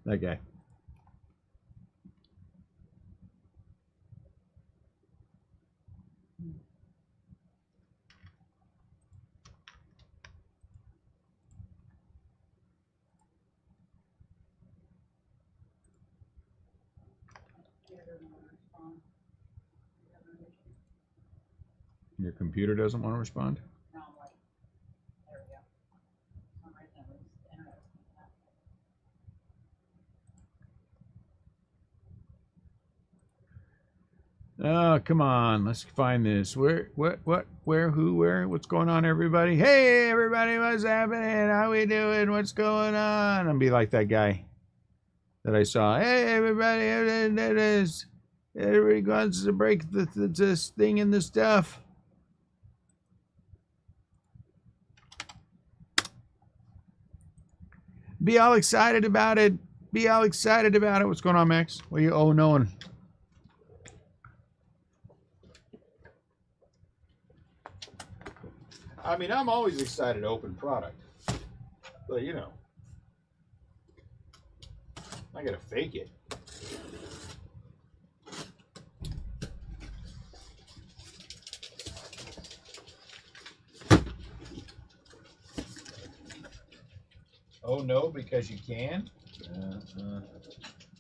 That guy. Your computer doesn't want to respond? No, I'm like, there we go. For some reason, it was, the internet was picking up. Oh, come on. Let's find this. Where, what, where, who, where? What's going on, everybody? Hey, everybody, what's happening? How we doing? What's going on? I'll be like that guy that I saw. Hey, everybody, it is. Everybody wants to break this thing and this stuff. Be all excited about it. Be all excited about it. What's going on, Max? What are you oh knowing? I mean, I'm always excited to open product. But, you know, I gotta fake it. Oh, no, because you can?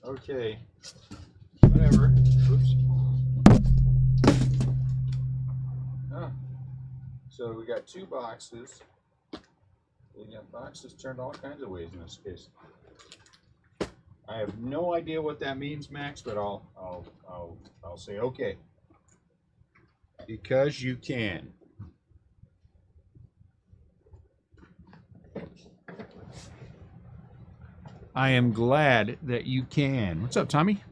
Okay. Whatever. Oops. Huh. So we got 2 boxes. We got boxes turned all kinds of ways in this case. I have no idea what that means, Max, but I'll say okay. Because you can. I am glad that you can. What's up, Tommy?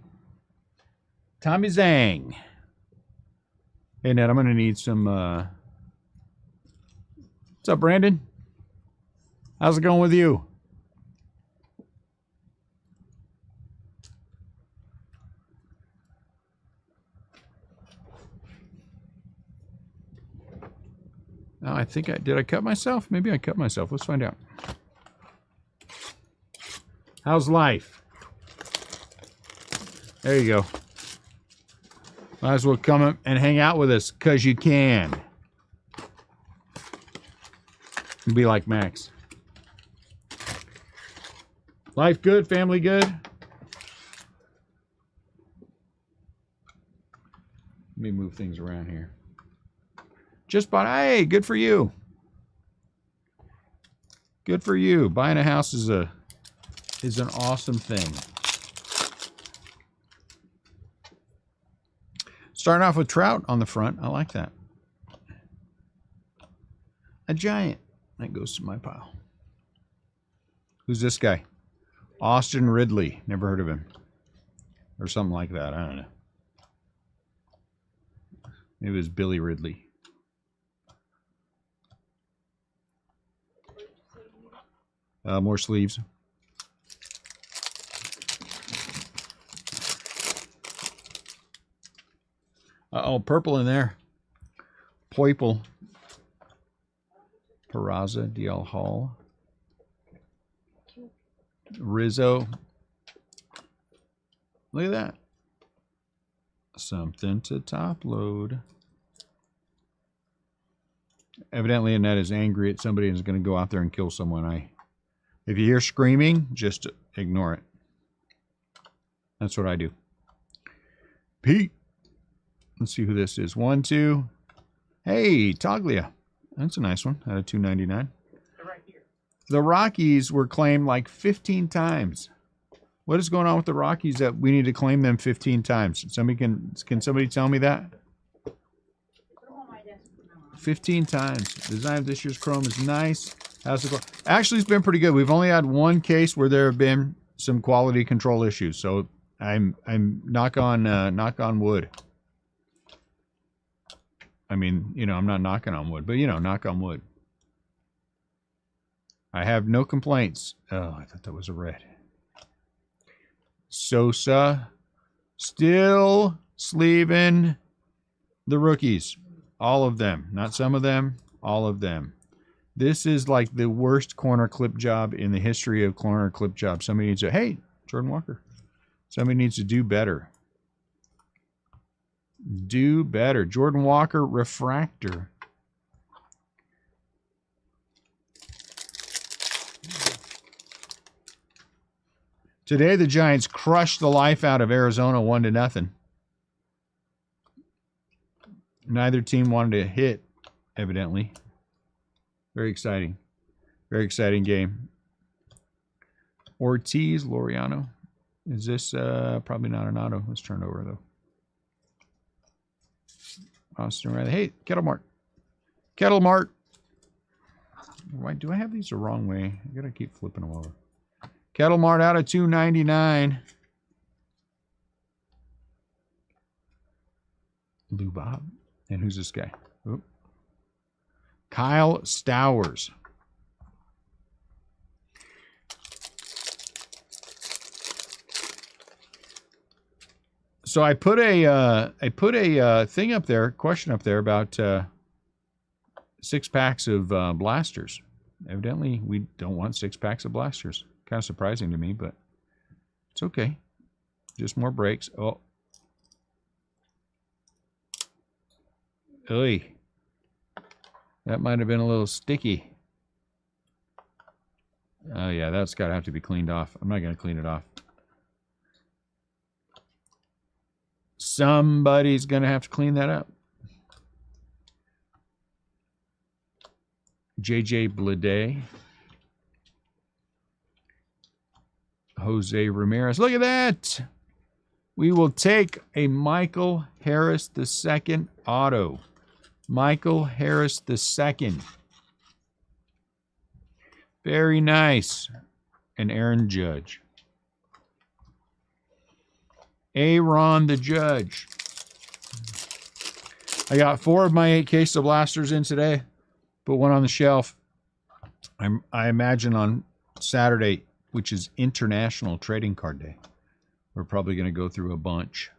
Tommy Zhang. Hey, Ned, I'm going to need some... What's up, Brandon? How's it going with you? Oh, I think did I cut myself? Maybe I cut myself. Let's find out. How's life? There you go. Might as well come up and hang out with us, because you can. Be like Max. Life good, family good. Let me move things around here. Just bought, hey, good for you. Good for you. Buying a house is an awesome thing. Starting off with trout on the front. I like that. A giant. That goes to my pile. Who's this guy? Austin Ridley. Never heard of him. Or something like that. I don't know. Maybe it was Billy Ridley. More sleeves. Uh-oh, purple in there. Purple. Peraza, DL Hall. Rizzo. Look at that. Something to top load. Evidently, Annette is angry at somebody and is going to go out there and kill someone. If you hear screaming, just ignore it. That's what I do. Pete. Let's see who this is. 1, 2. Hey, Toglia. That's a nice one. Out of $2.99. They're right here. The Rockies were claimed like 15 times. What is going on with the Rockies that we need to claim them 15 times? Somebody can somebody tell me that? 15 times. The design of this year's Chrome is nice. How's it go? Actually, it's been pretty good. We've only had one case where there have been some quality control issues. So I'm knock on wood. I mean, you know, I'm not knocking on wood, but you know, knock on wood. I have no complaints. Oh, I thought that was a red. Sosa still sleeving the rookies. All of them. Not some of them, all of them. This is like the worst corner clip job in the history of corner clip jobs. Somebody needs to, hey, Jordan Walker. Somebody needs to do better. Do better. Jordan Walker refractor. Today the Giants crushed the life out of Arizona 1-0. Neither team wanted to hit, evidently. Very exciting. Very exciting game. Ortiz, Laureano. Is this probably not an auto? Let's turn it over, though. Austin Riley. Hey, Kettle Mart. Kettle Mart. Why do I have these the wrong way? I gotta keep flipping them over. Kettle Mart out of $2.99. Lou Bob. And who's this guy? Oop. Kyle Stowers. So I put a thing up there, question up there about 6 packs of blasters. Evidently, we don't want 6 packs of blasters. Kind of surprising to me, but it's okay. Just more breaks. Oh. Oy. That might have been a little sticky. Oh, yeah, that's got to have to be cleaned off. I'm not going to clean it off. Somebody's going to have to clean that up. J.J. Bleday. Jose Ramirez. Look at that. We will take a Michael Harris II auto. Michael Harris II. Very nice. And Aaron Judge. Aaron the Judge. I got 4 of my 8 cases of blasters in today. Put one on the shelf. I imagine on Saturday, which is International Trading Card Day, we're probably going to go through a bunch.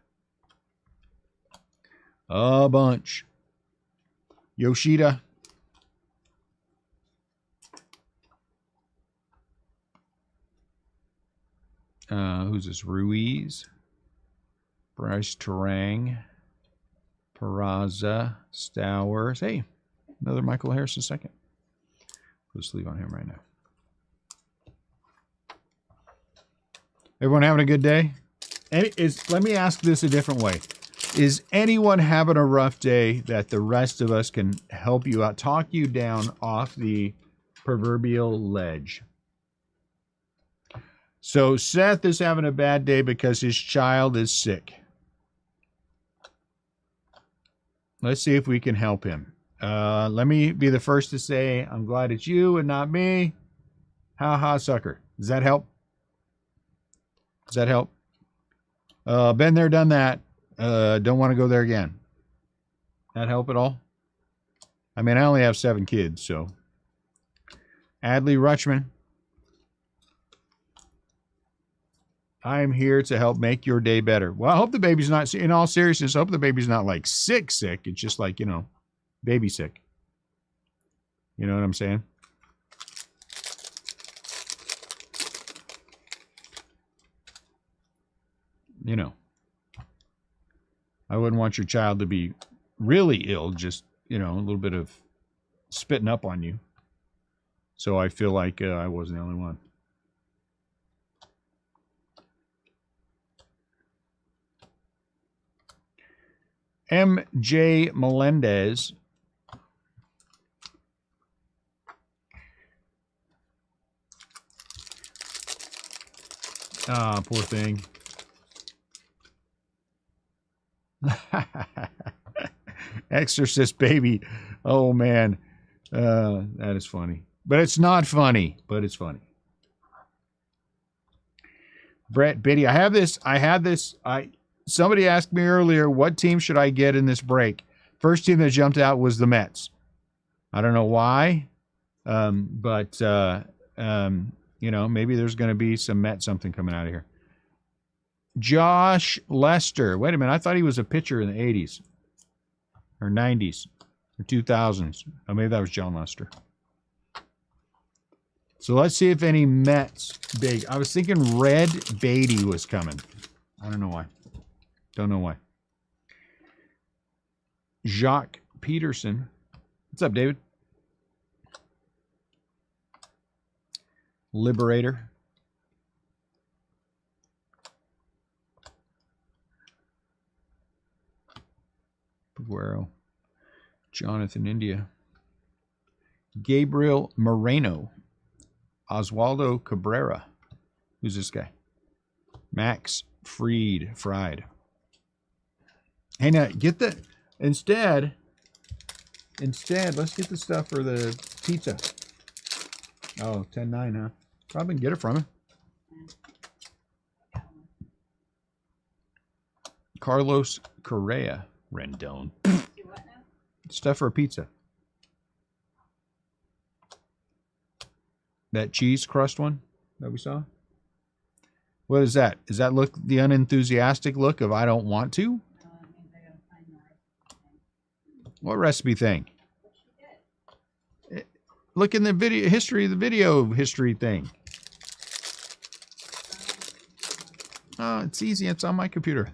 A bunch. Yoshida. Who's this? Ruiz. Bryce Terang. Peraza. Stowers. Hey, another Michael Harris II. Put a sleeve on him right now. Everyone having a good day? Let me ask this a different way. Is anyone having a rough day that the rest of us can help you out, talk you down off the proverbial ledge? So Seth is having a bad day because his child is sick. Let's see if we can help him. Let me be the first to say, I'm glad it's you and not me. Ha ha, sucker. Does that help? Does that help? Been there, done that. Don't want to go there again. That help at all? I mean, I only have 7 kids, so. Adley Rutschman. I am here to help make your day better. Well, I hope the baby's not, in all seriousness, I hope the baby's not like sick. It's just like, you know, baby sick. You know what I'm saying? You know. I wouldn't want your child to be really ill, just, you know, a little bit of spitting up on you. So I feel like I wasn't the only one. M.J. Melendez. Ah, poor thing. Exorcist baby. Oh, man. That is funny. But it's not funny, but it's funny. Brett Biddy. Somebody asked me earlier, what team should I get in this break? First team that jumped out was the Mets. I don't know why, but you know, maybe there's going to be some Met something coming out of here. Josh Lester. Wait a minute. I thought he was a pitcher in the 80s or 90s or 2000s. Oh, maybe that was John Lester. So let's see if any Mets big. I was thinking Red Beatty was coming. I don't know why. Don't know why. Jacques Peterson. What's up, David? Liberator. Guerrero. Jonathan India. Gabriel Moreno. Oswaldo Cabrera. Who's this guy? Max Fried. Hey, now get the instead, let's get the stuff for the pizza. Oh, 10-9, huh? Probably can get it from him. Carlos Correa Rendon. Stuff for a pizza. That cheese crust one that we saw. What is that? Is that look the unenthusiastic look of I don't want to? What recipe thing? Look in the video history, the video history thing. Oh, it's easy. It's on my computer.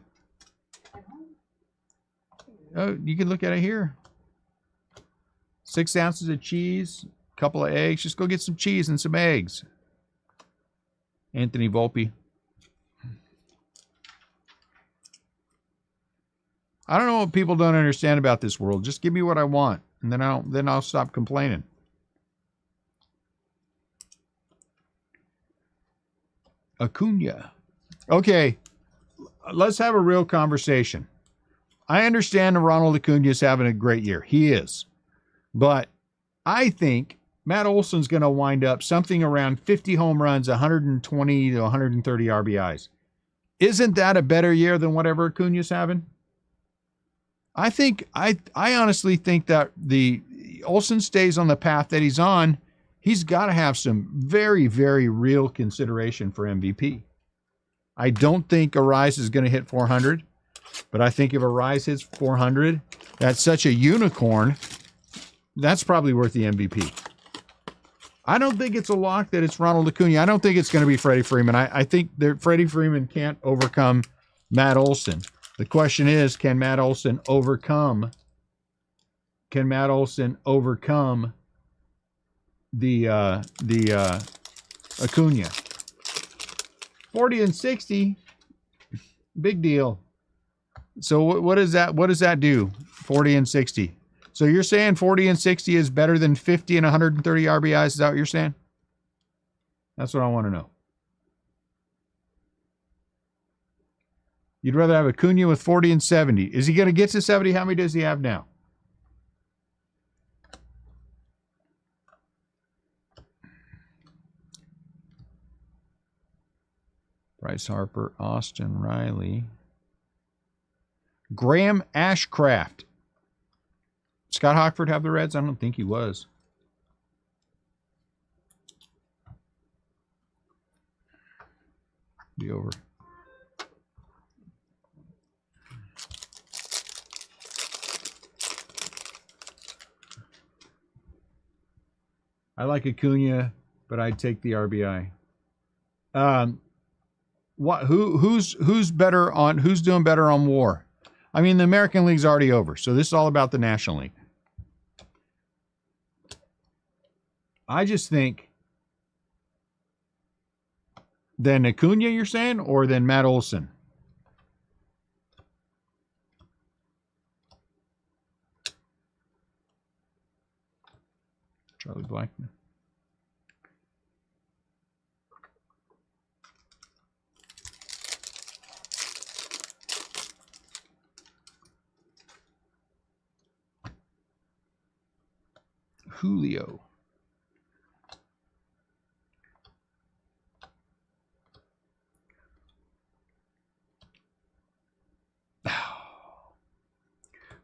Oh, you can look at it here. 6 ounces of cheese, a couple of eggs. Just go get some cheese and some eggs. Anthony Volpe. I don't know what people don't understand about this world. Just give me what I want, and then I'll stop complaining. Acuna. Okay, let's have a real conversation. I understand Ronald Acuna is having a great year. He is. But I think Matt Olson's going to wind up something around 50 home runs, 120 to 130 RBIs. Isn't that a better year than whatever Acuna's having? I honestly think that the Olson stays on the path that he's on. He's got to have some very, very real consideration for MVP. I don't think Arise is going to hit 400, but I think if Arise hits 400, that's such a unicorn. That's probably worth the MVP. I don't think it's a lock that it's Ronald Acuna. I don't think it's going to be Freddie Freeman. I think that Freddie Freeman can't overcome Matt Olson. The question is, can Matt Olson overcome the Acuna? 40 and 60, big deal. So what does that do? 40 and 60. So you're saying 40 and 60 is better than 50 and 130 RBIs? Is that what you're saying? That's what I want to know. You'd rather have Acuna with 40 and 70. Is he going to get to 70? How many does he have now? Bryce Harper, Austin Riley. Graham Ashcraft. Scott Hockford have the Reds? I don't think he was. Be over. I like Acuna, but I'd take the RBI. Who's doing better on WAR? I mean, the American League's already over, so this is all about the National League. I just think then Acuna, you're saying, or then Matt Olson? Charlie Blackman. Julio.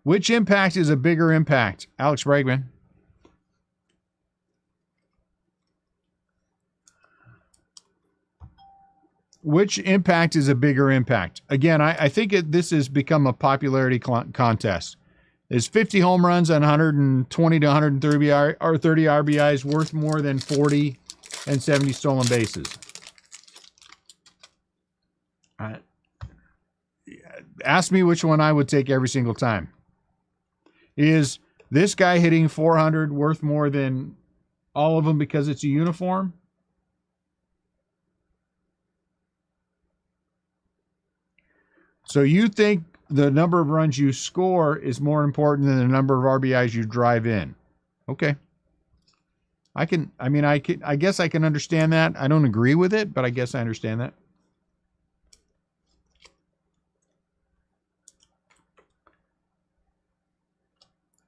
Which impact is a bigger impact? Alex Bregman. Which impact is a bigger impact? Again, I think this has become a popularity contest. Is 50 home runs and 120 to 130 RBIs worth more than 40 and 70 stolen bases. Ask me which one I would take every single time. Is this guy hitting 400 worth more than all of them because it's a uniform? So you think the number of runs you score is more important than the number of RBIs you drive in? Okay. I guess I can understand that. I don't agree with it, but I guess I understand that.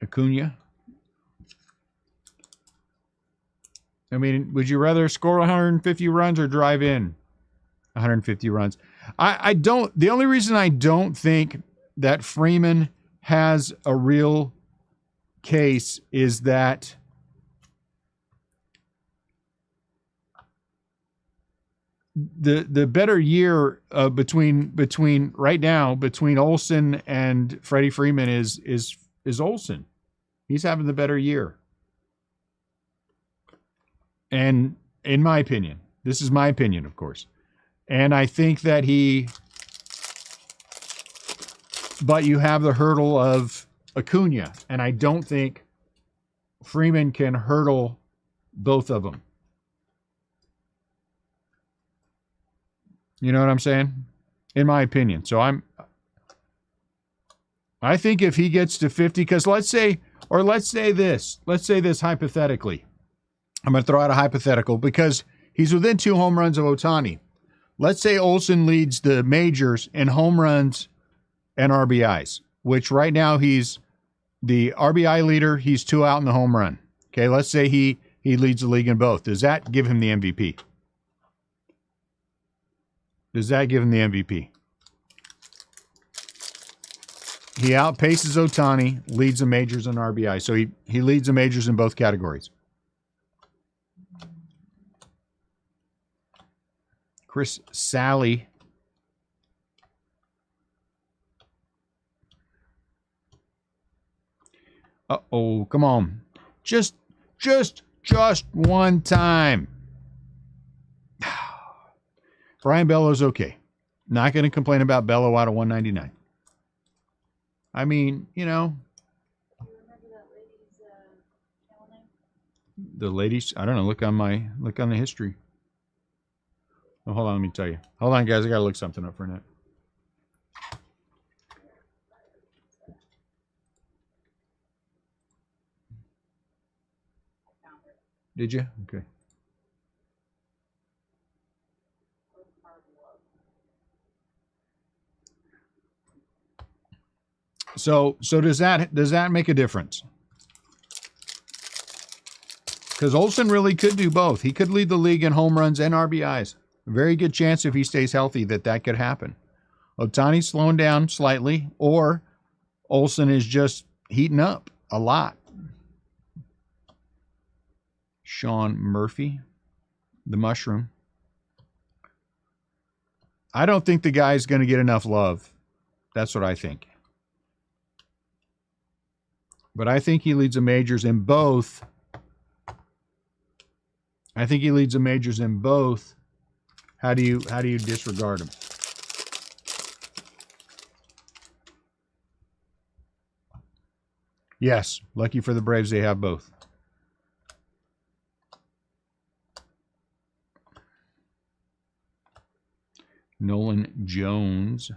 Acuna. I mean, would you rather score 150 runs or drive in 150 runs? I don't. The only reason I don't think that Freeman has a real case is that the better year between right now between Olson and Freddie Freeman is Olson. He's having the better year. And in my opinion, this is my opinion, of course. And I think that but you have the hurdle of Acuna, and I don't think Freeman can hurdle both of them. You know what I'm saying? In my opinion. So I think if he gets to 50, because let's say this hypothetically. I'm going to throw out a hypothetical because he's within 2 home runs of Ohtani. Let's say Olson leads the majors in home runs and RBIs, which right now he's the RBI leader. He's 2 out in the home run. Okay, let's say he leads the league in both. Does that give him the MVP? Does that give him the MVP? He outpaces Ohtani, leads the majors in RBI. So he leads the majors in both categories. Chris Sally. Uh-oh, come on. Just one time. Brian Bello's okay. Not going to complain about Bello out of 199. I mean, you know. Do you remember that lady's channel name? The ladies, I don't know, look on the history. Oh, hold on, let me tell you. Hold on, guys, I got to look something up for a minute. Did you? Okay. So does that make a difference? Because Olson really could do both. He could lead the league in home runs and RBIs. A very good chance if he stays healthy that could happen. Ohtani's slowing down slightly, or Olson is just heating up a lot. Sean Murphy, the mushroom. I don't think the guy's going to get enough love. That's what I think. But I think he leads the majors in both. I think he leads the majors in both. How do you disregard him? Yes, lucky for the Braves, they have both. Nolan Jones.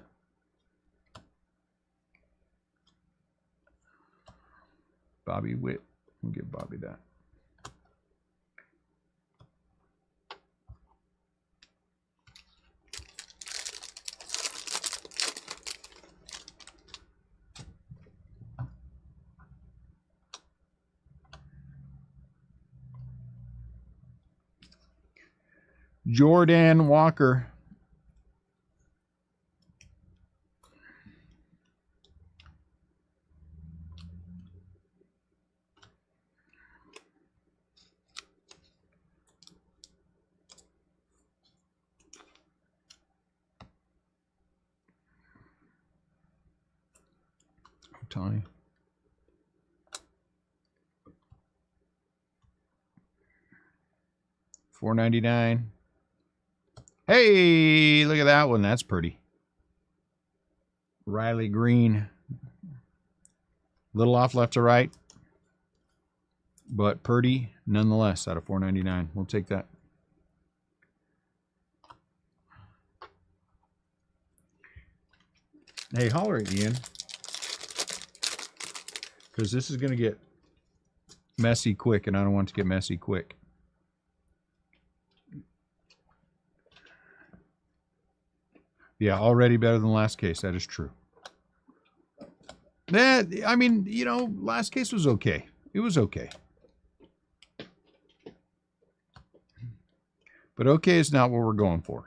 Bobby Witt. We'll give Bobby that. Jordan Walker. Ohtani. $4.99. Hey, look at that one. That's pretty. Riley Green. Little off left to right, but pretty nonetheless out of $4.99. We'll take that. Hey, holler at Ian, because this is going to get messy quick, and I don't want it to get messy quick. Yeah, already better than last case. That is true. That, I mean, you know, last case was okay. It was okay. But okay is not what we're going for.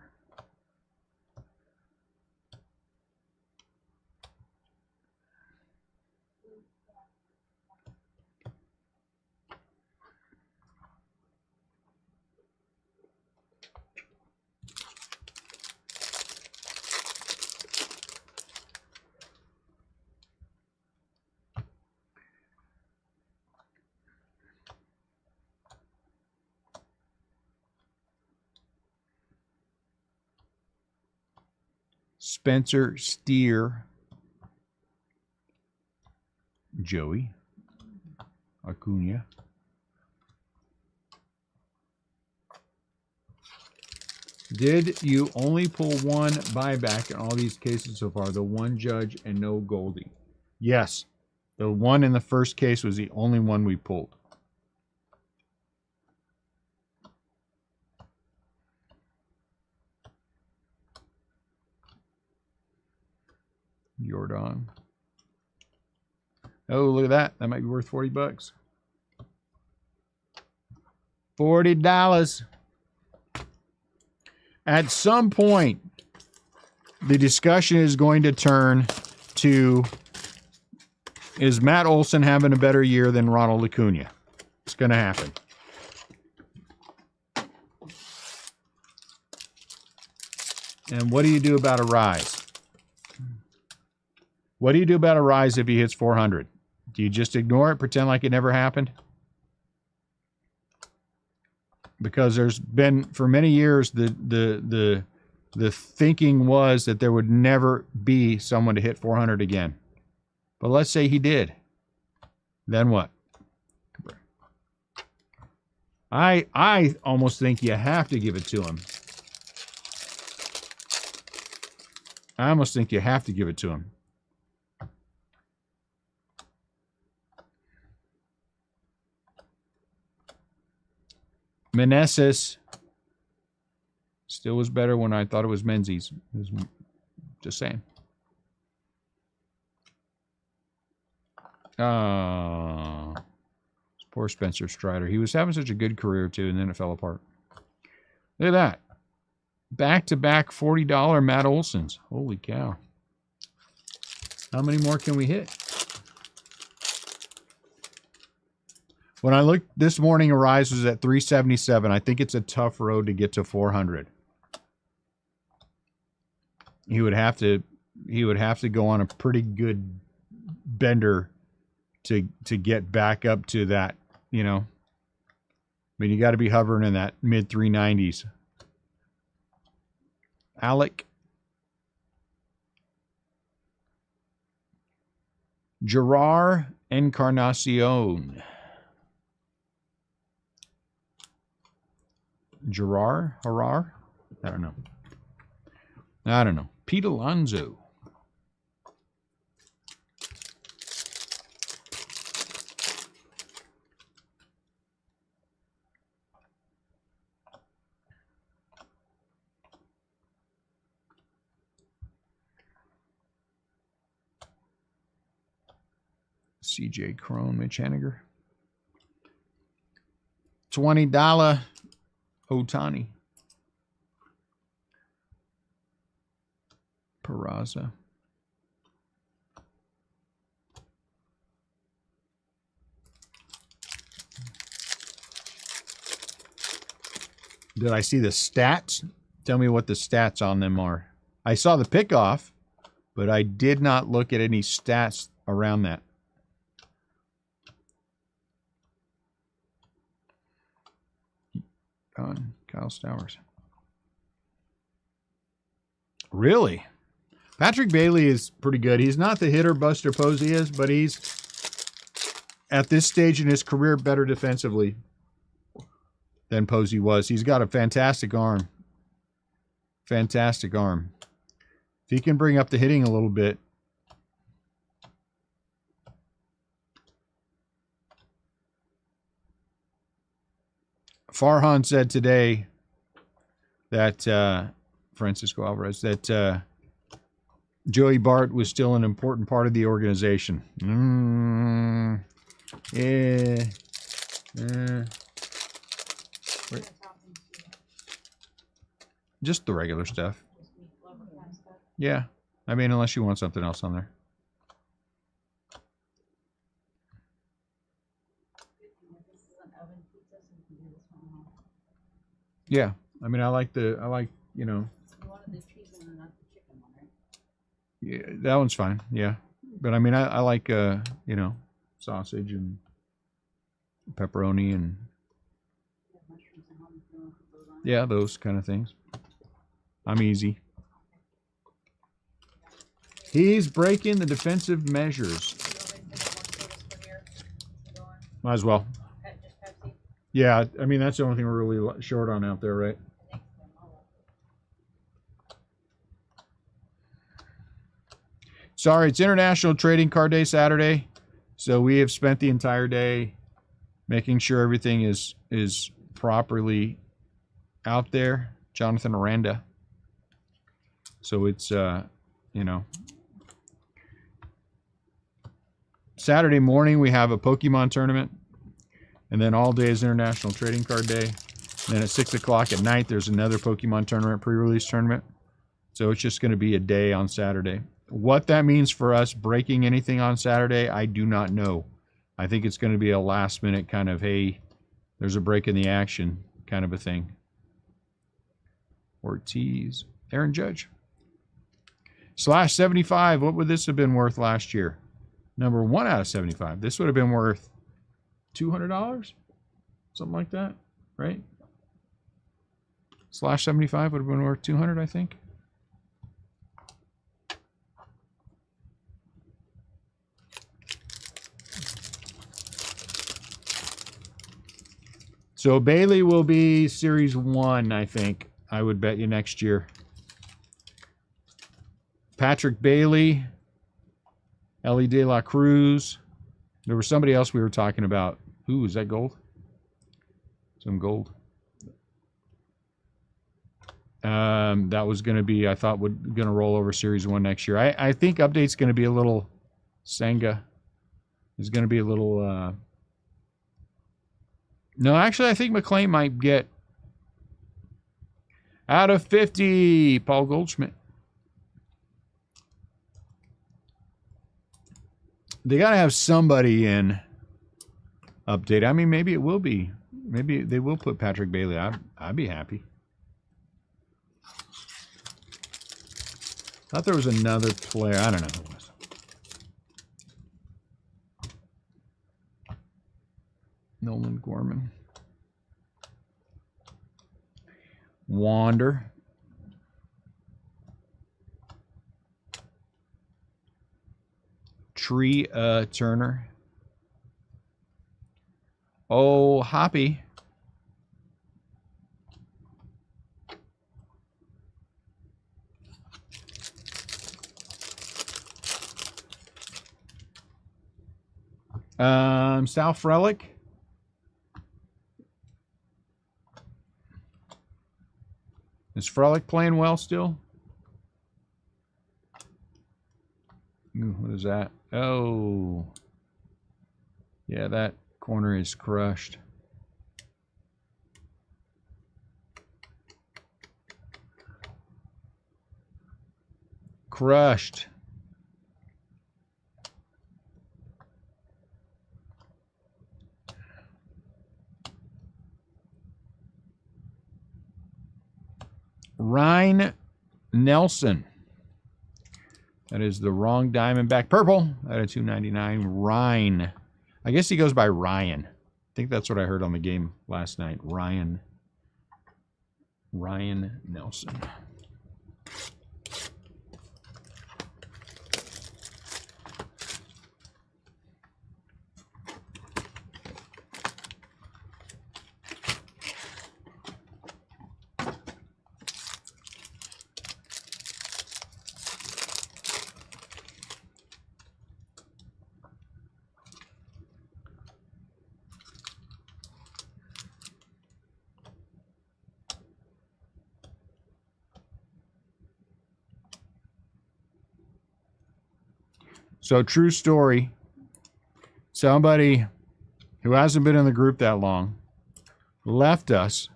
Spencer Steer, Joey Acuna, did you only pull one buyback in all these cases so far? The one Judge and no Goldie? Yes, the one in the first case was the only one we pulled. Jordan. Oh, look at that. That might be worth 40 bucks. $40. At some point, the discussion is going to turn to, is Matt Olson having a better year than Ronald Acuna? It's going to happen. And what do you do about a rise? What do you do about a rise if he hits 400? Do you just ignore it, pretend like it never happened? Because there's been, for many years, the thinking was that there would never be someone to hit 400 again. But let's say he did. Then what? I almost think you have to give it to him. I almost think you have to give it to him. Meneses still was better when I thought it was Menzies. It was, just saying. Poor Spencer Strider. He was having such a good career, too, and then it fell apart. Look at that. Back-to-back $40 Matt Olsons. Holy cow. How many more can we hit? When I looked this morning, Arise was at 377. I think it's a tough road to get to 400. He would have to go on a pretty good bender to get back up to that, you know. I mean, you got to be hovering in that mid 390s. Alec Gerard Encarnacion. Gerard? Harar? I don't know. Pete Alonso. CJ Crone, Mitch Haniger. $20 Otani. Peraza. Did I see the stats? Tell me what the stats on them are. I saw the pickoff, but I did not look at any stats around that. Kyle Stowers. Really? Patrick Bailey is pretty good. He's not the hitter Buster Posey is, but he's, at this stage in his career, better defensively than Posey was. He's got a fantastic arm. Fantastic arm. If he can bring up the hitting a little bit. Farhan said today that, Francisco Alvarez, that Joey Bart was still an important part of the organization. Yeah. Just the regular stuff. Yeah. I mean, unless you want something else on there. Yeah. I mean, I like, you know. You wanted the cheese one and not the chicken one, right? Yeah, that one's fine. Yeah. But I mean, I like, you know, sausage and pepperoni and Mushrooms and hummus, you want to put those on? yeah, those kind of things. I'm easy. He's breaking the defensive measures. Might as well. Just Pepsi? Yeah, I mean, that's the only thing we're really short on out there, right? Sorry, it's International Trading Card Day Saturday. So we have spent the entire day making sure everything is properly out there. Jonathan Aranda. So it's, you know. Saturday morning we have a Pokemon tournament. And then all day is International Trading Card Day. And then at 6 o'clock at night there's another Pokemon tournament, pre-release tournament. So it's just going to be a day on Saturday. What that means for us breaking anything on Saturday, I do not know. I think it's going to be a last minute kind of, hey, there's a break in the action kind of a thing. Ortiz. Aaron Judge. Slash 75. What would this have been worth last year? Number 1 out of 75. This would have been worth $200? Something like that, right? Slash 75 would have been worth 200, I think. So Bailey will be Series 1, I think. I would bet you next year. Patrick Bailey. Ellie De La Cruz. There was somebody else we were talking about. Ooh, is that gold? Some gold. That was going to be, I thought, going to roll over Series 1 next year. I think Update's going to be a little... Senga is going to be a little... No, actually, I think McLean might get... Out of 50, Paul Goldschmidt. They got to have somebody in Update. I mean, maybe it will be. Maybe they will put Patrick Bailey. I'd be happy. Thought there was another player. I don't know who it was. Nolan Gorman. Wander. Tree Turner. Oh, Hoppy. Sal Frelick. Is Frelick playing well still? Ooh, what is that? Oh. Yeah, that corner is crushed. Crushed. Ryan Nelson. That is the wrong Diamondback. Purple at a $2.99. Ryan. I guess he goes by Ryan. I think that's what I heard on the game last night. Ryan. Ryan Nelson. So, true story. Somebody who hasn't been in the group that long left us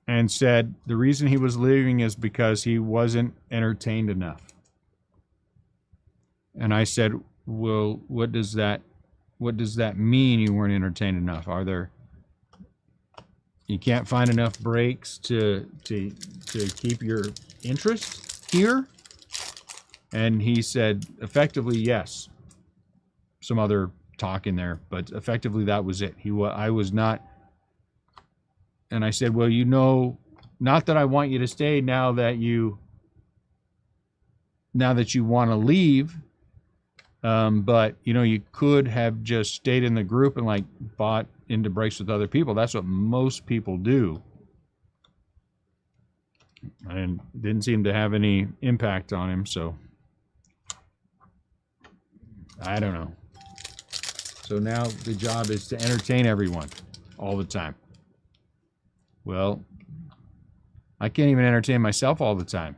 and said the reason he was leaving is because he wasn't entertained enough. And I said, well, what does that mean you weren't entertained enough? You can't find enough breaks to keep your interest here? And he said, effectively, yes. Some other talk in there, but effectively that was it. I was not. And I said, well, not that I want you to stay now that you want to leave, but you could have just stayed in the group and like bought into breaks with other people. That's what most people do. And didn't seem to have any impact on him, so I don't know. So now the job is to entertain everyone all the time. Well, I can't even entertain myself all the time.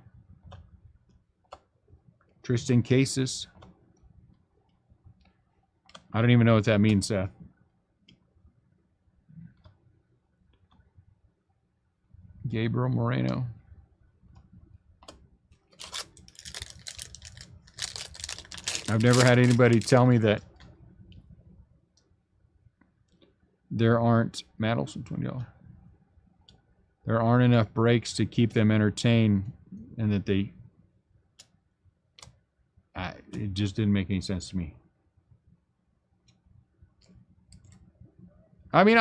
Tristan Cases. I don't even know what that means, Seth. Gabriel Moreno. I've never had anybody tell me that there aren't Madelson $20. There aren't enough breaks to keep them entertained, and that it just didn't make any sense to me. I mean,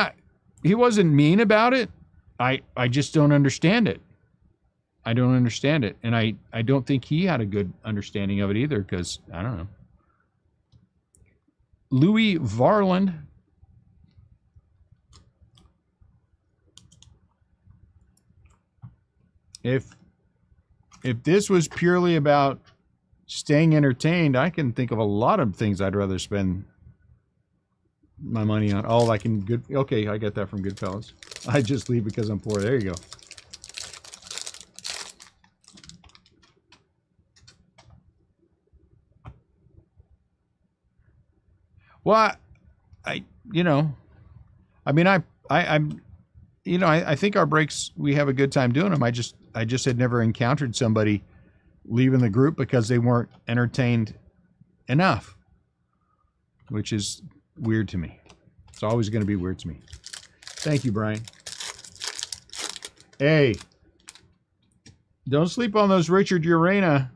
he wasn't mean about it. I just don't understand it. I don't understand it, and I don't think he had a good understanding of it either, because I don't know. Louis Varland. If this was purely about staying entertained, I can think of a lot of things I'd rather spend my money on. Oh, okay, I get that from Goodfellas. I just leave because I'm poor. There you go. Well, I think our breaks, we have a good time doing them. I just had never encountered somebody leaving the group because they weren't entertained enough, which is weird to me. It's always going to be weird to me. Thank you, Brian. Hey, don't sleep on those Richard Urena.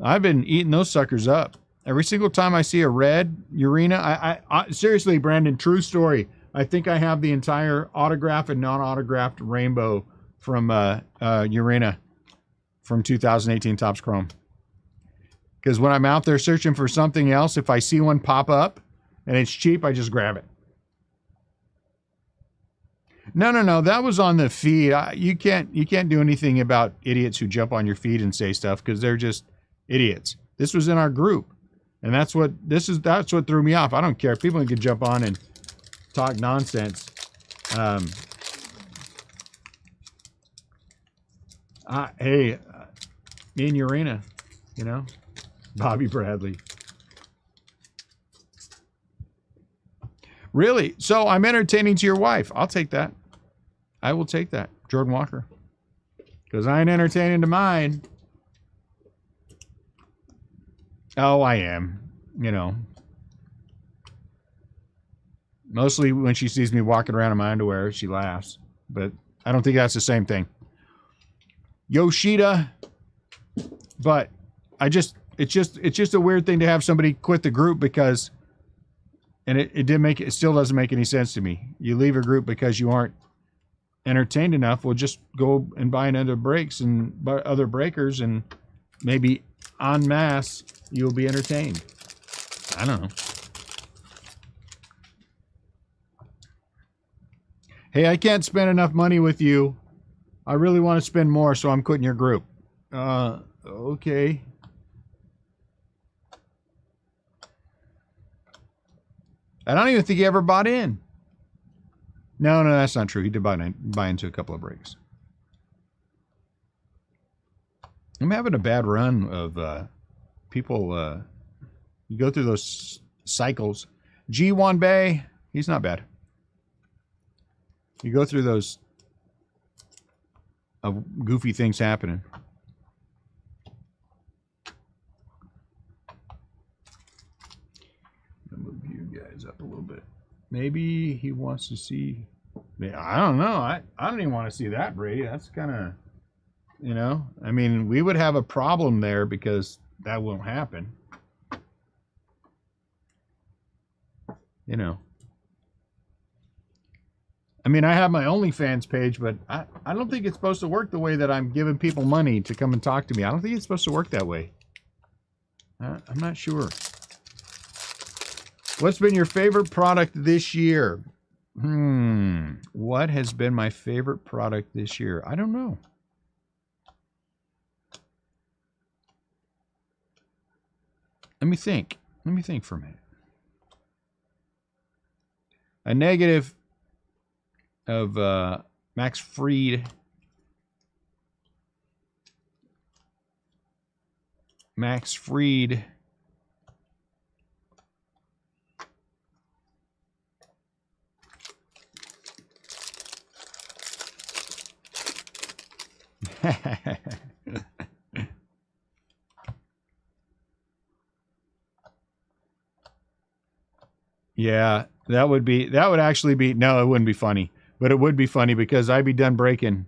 I've been eating those suckers up. Every single time I see a red Urena, I seriously, Brandon, true story. I think I have the entire autograph and non-autographed rainbow from Urena from 2018 Topps Chrome. Because when I'm out there searching for something else, if I see one pop up and it's cheap, I just grab it. No. That was on the feed. You can't do anything about idiots who jump on your feed and say stuff because they're just idiots. This was in our group, and that's what threw me off. I don't care. People can jump on and talk nonsense. Hey, me and Urena, Bobby Bradley. Really? So I'm entertaining to your wife. I'll take that. I will take that. Jordan Walker. Because I ain't entertaining to mine. Oh, I am. Mostly when she sees me walking around in my underwear, she laughs. But I don't think that's the same thing. Yoshida. But it's just a weird thing to have somebody quit the group because, and it still doesn't make any sense to me. You leave a group because you aren't entertained enough, we'll just go and buy another brakes and buy other breakers, and maybe en masse you'll be entertained. I don't know. Hey, I can't spend enough money with you. I really want to spend more, so I'm quitting your group. Okay. I don't even think he ever bought in. No, that's not true. He did buy into a couple of breaks. I'm having a bad run of people. You go through those cycles. G1 Bay, he's not bad. You go through those goofy things happening. I'll move you guys up a little bit. Maybe he wants to see. I don't know. I don't even want to see that, Brady. That's kind of, you know. I mean, we would have a problem there because that won't happen. You know. I mean, I have my OnlyFans page, but I don't think it's supposed to work the way that I'm giving people money to come and talk to me. I don't think it's supposed to work that way. I'm not sure. What's been your favorite product this year? What has been my favorite product this year? I don't know. Let me think. Let me think for a minute. A negative of Max Fried. Max Fried. Yeah, that would actually be, no, it wouldn't be funny, but it would be funny because I'd be done breaking.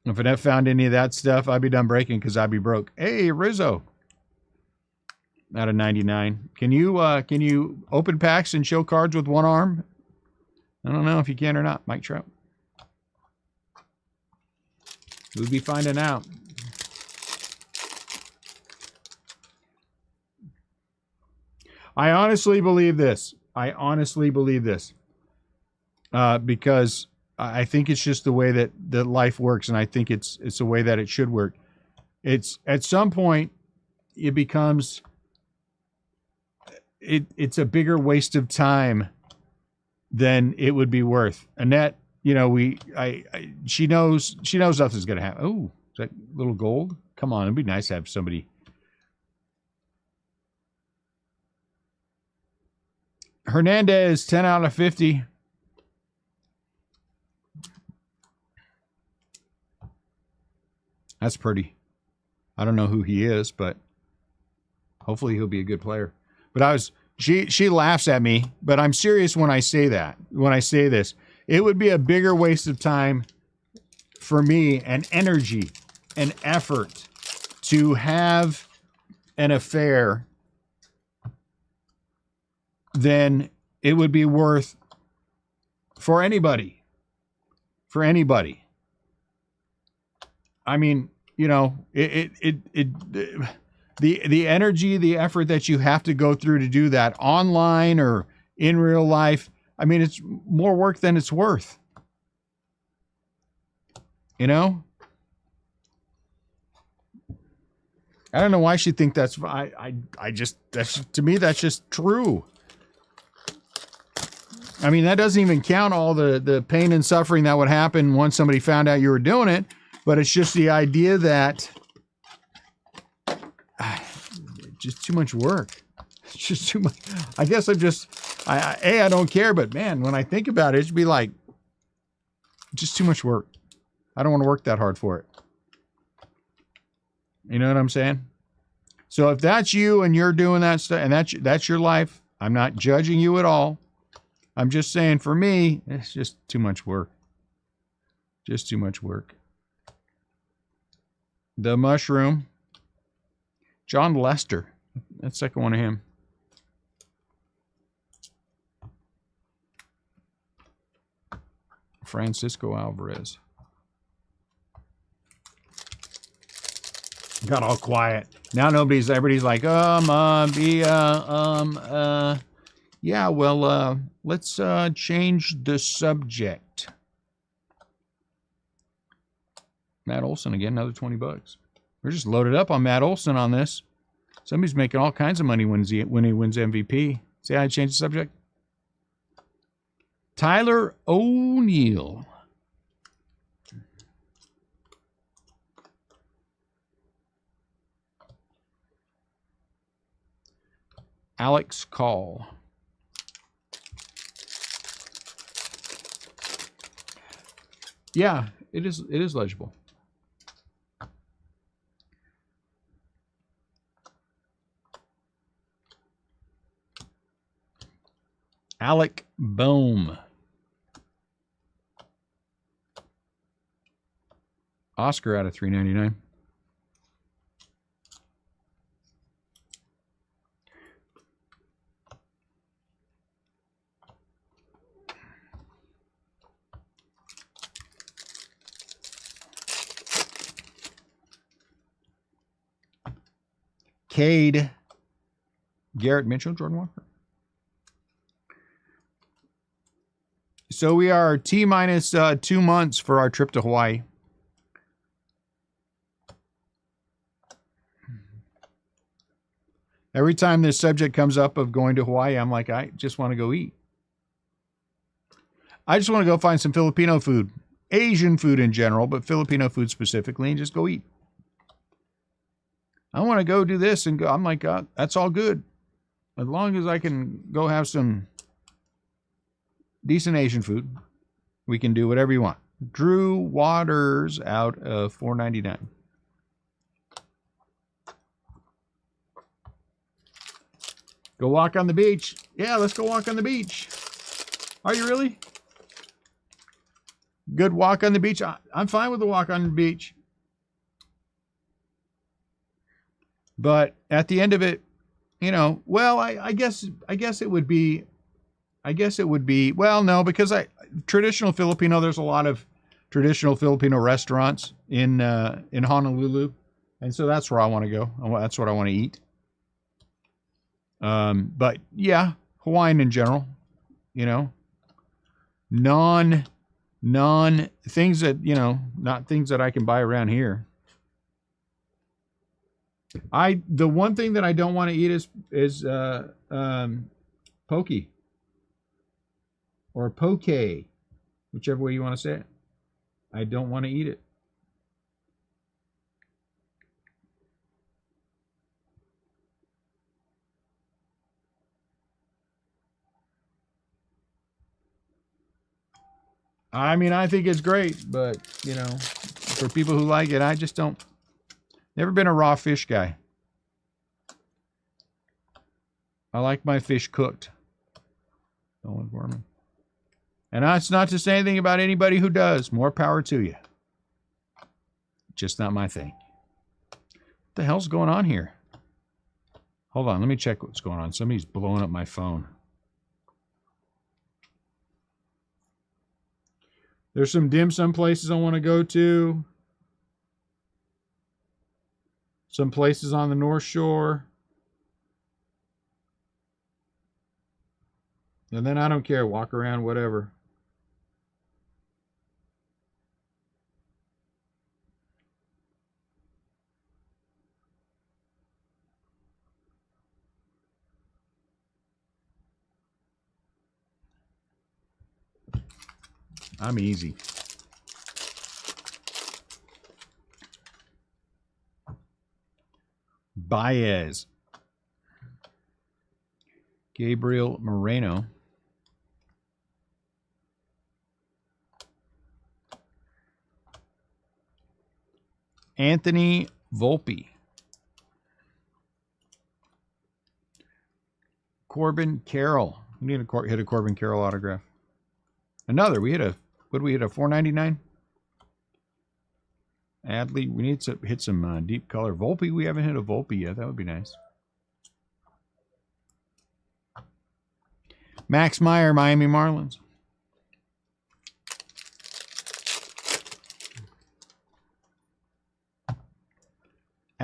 If I never found any of that stuff, I'd be done breaking because I'd be broke. Hey, Rizzo. Out of 99. Can you open packs and show cards with one arm? I don't know if you can or not, Mike Trout. We'll be finding out. I honestly believe this. Because I think it's just the way that life works, and I think it's the way that it should work. It's at some point it becomes it's a bigger waste of time than it would be worth. Annette, you know, she knows nothing's gonna happen. Oh, is that little gold? Come on, it'd be nice to have somebody. Hernandez, 10 out of 50. That's pretty. I don't know who he is, but hopefully he'll be a good player. But she laughs at me, but I'm serious when I say that. When I say this, it would be a bigger waste of time for me and energy and effort to have an affair than it would be worth for anybody. For anybody. I mean, you know, the energy, the effort that you have to go through to do that online or in real life, I mean, it's more work than it's worth. You know? I don't know why she thinks that's, I just, that's, to me, that's just true. I mean, that doesn't even count all the pain and suffering that would happen once somebody found out you were doing it. But it's just the idea that just too much work. It's just too much. I guess I don't care, but man, when I think about it, it'd be like just too much work. I don't want to work that hard for it. You know what I'm saying? So if that's you and you're doing that stuff and that's your life, I'm not judging you at all. I'm just saying for me, it's just too much work. Just too much work. The Mushroom. John Lester. That's the second one of him. Francisco Alvarez. Got all quiet. Now everybody's like, yeah, well, let's change the subject. Matt Olson again, another 20 bucks. We're just loaded up on Matt Olson on this. Somebody's making all kinds of money when he wins MVP. See how I changed the subject? Tyler O'Neill. Alex Call. Yeah, it is legible. Alec Bohm. Oscar out of 399. Cade. Garrett Mitchell, Jordan Walker. So we are T-minus 2 months for our trip to Hawaii. Every time this subject comes up of going to Hawaii, I'm like, I just want to go eat. I just want to go find some Filipino food. Asian food in general, but Filipino food specifically, and just go eat. I want to go do this and go. I'm like, that's all good. As long as I can go have some decent Asian food, we can do whatever you want. Drew Waters out of $4.99. Go walk on the beach. Yeah, let's go walk on the beach. Are you really? Good walk on the beach. I'm fine with the walk on the beach. But at the end of it, you know, well, I guess it would be, well, no, because traditional Filipino, there's a lot of traditional Filipino restaurants in Honolulu. And so that's where I want to go. That's what I want to eat. But yeah, Hawaiian in general, you know, non things that, you know, not things that I can buy around here. The one thing that I don't want to eat is poke or poke, whichever way you want to say it. I don't want to eat it. I mean, I think it's great, but, you know, for people who like it, I just don't. Never been a raw fish guy. I like my fish cooked. Nolan Gorman. And that's not to say anything about anybody who does. More power to you. Just not my thing. What the hell's going on here? Hold on, let me check what's going on. Somebody's blowing up my phone. There's some dim sum places I want to go to. Some places on the North Shore. And then I don't care. Walk around, whatever. I'm easy. Baez. Gabriel Moreno. Anthony Volpe. Corbin Carroll. We need to hit a Corbin Carroll autograph. Another. We hit a, what did we hit, a $4.99? Adley. We need to hit some deep color. Volpe. We haven't hit a Volpe yet. That would be nice. Max Meyer, Miami Marlins.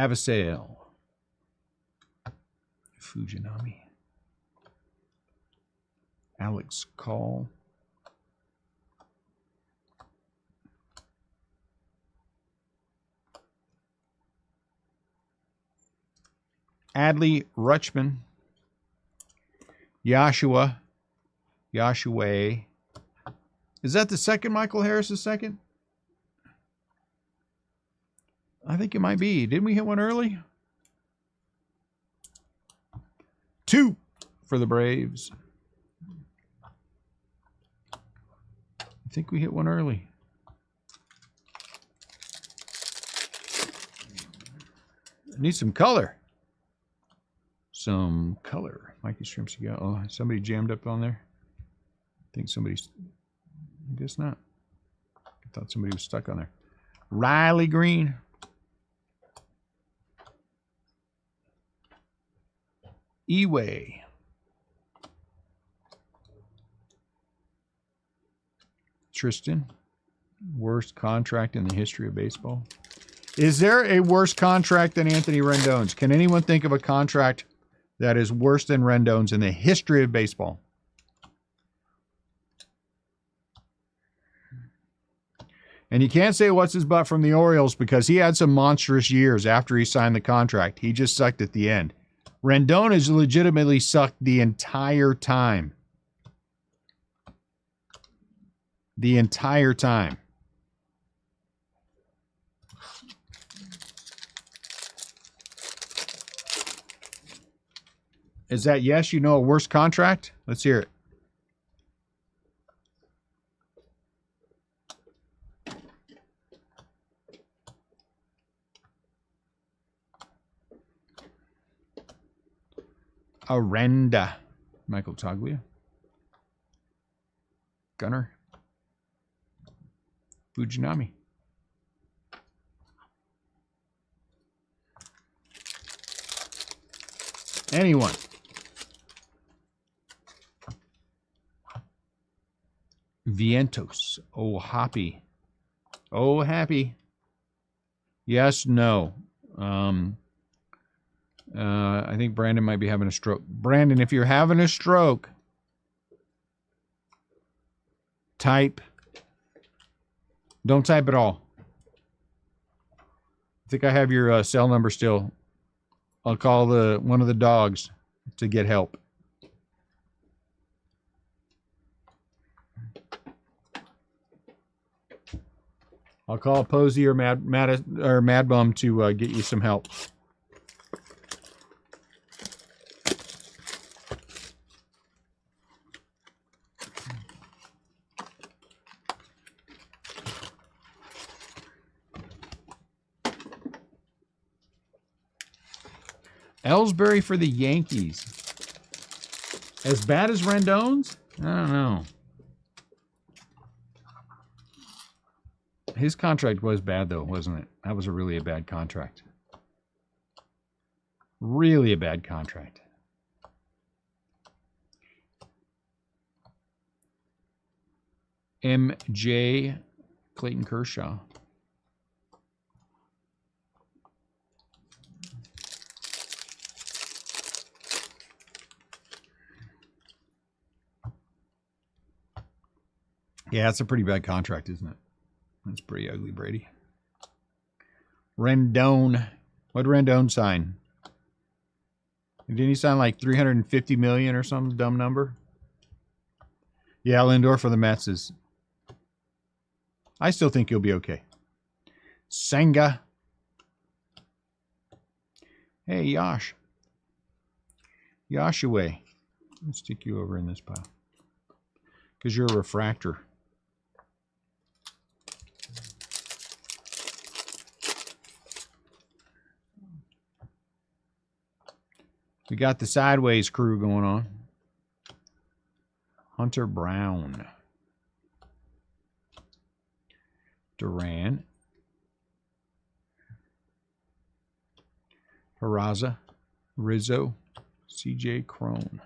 Avasale. Fujinami. Alex Call. Adley Rutschman. Joshua. Is that the second Michael Harris's second? I think it might be. Didn't we hit one early? 2 for the Braves. I think we hit one early. Need some color. Some color. Mikey Shrimps, you got. Oh, somebody jammed up on there. I think somebody's. I guess not. I thought somebody was stuck on there. Riley Green. Eway. Tristan. Worst contract in the history of baseball. Is there a worse contract than Anthony Rendon's? Can anyone think of a contract that is worse than Rendon's in the history of baseball? And you can't say what's his butt from the Orioles because he had some monstrous years after he signed the contract. He just sucked at the end. Rendon has legitimately sucked the entire time. The entire time. Is that yes? You know a worse contract? Let's hear it. Arenda. Michael Toglia. Gunner. Fujinami. Anyone. Vientos. Oh, Hoppy. Oh, happy. Yes, no. I think Brandon might be having a stroke. Brandon, if you're having a stroke, type. Don't type at all. I think I have your cell number still. I'll call one of the dogs to get help. I'll call Posey or Mad Bum to get you some help. Ellsbury for the Yankees. As bad as Rendon's? I don't know. His contract was bad, though, wasn't it? That was really a bad contract. Really a bad contract. MJ Clayton Kershaw. Yeah, it's a pretty bad contract, isn't it? That's pretty ugly, Brady. Rendon. What did Rendon sign? Didn't he sign like $350 million or some dumb number? Yeah, Lindor for the Mets is... I still think he'll be okay. Senga. Hey, Yosh. Yoshua. Let's stick you over in this pile. Because you're a refractor. We got the sideways crew going on. Hunter Brown. Duran. Peraza. Rizzo. CJ Crone.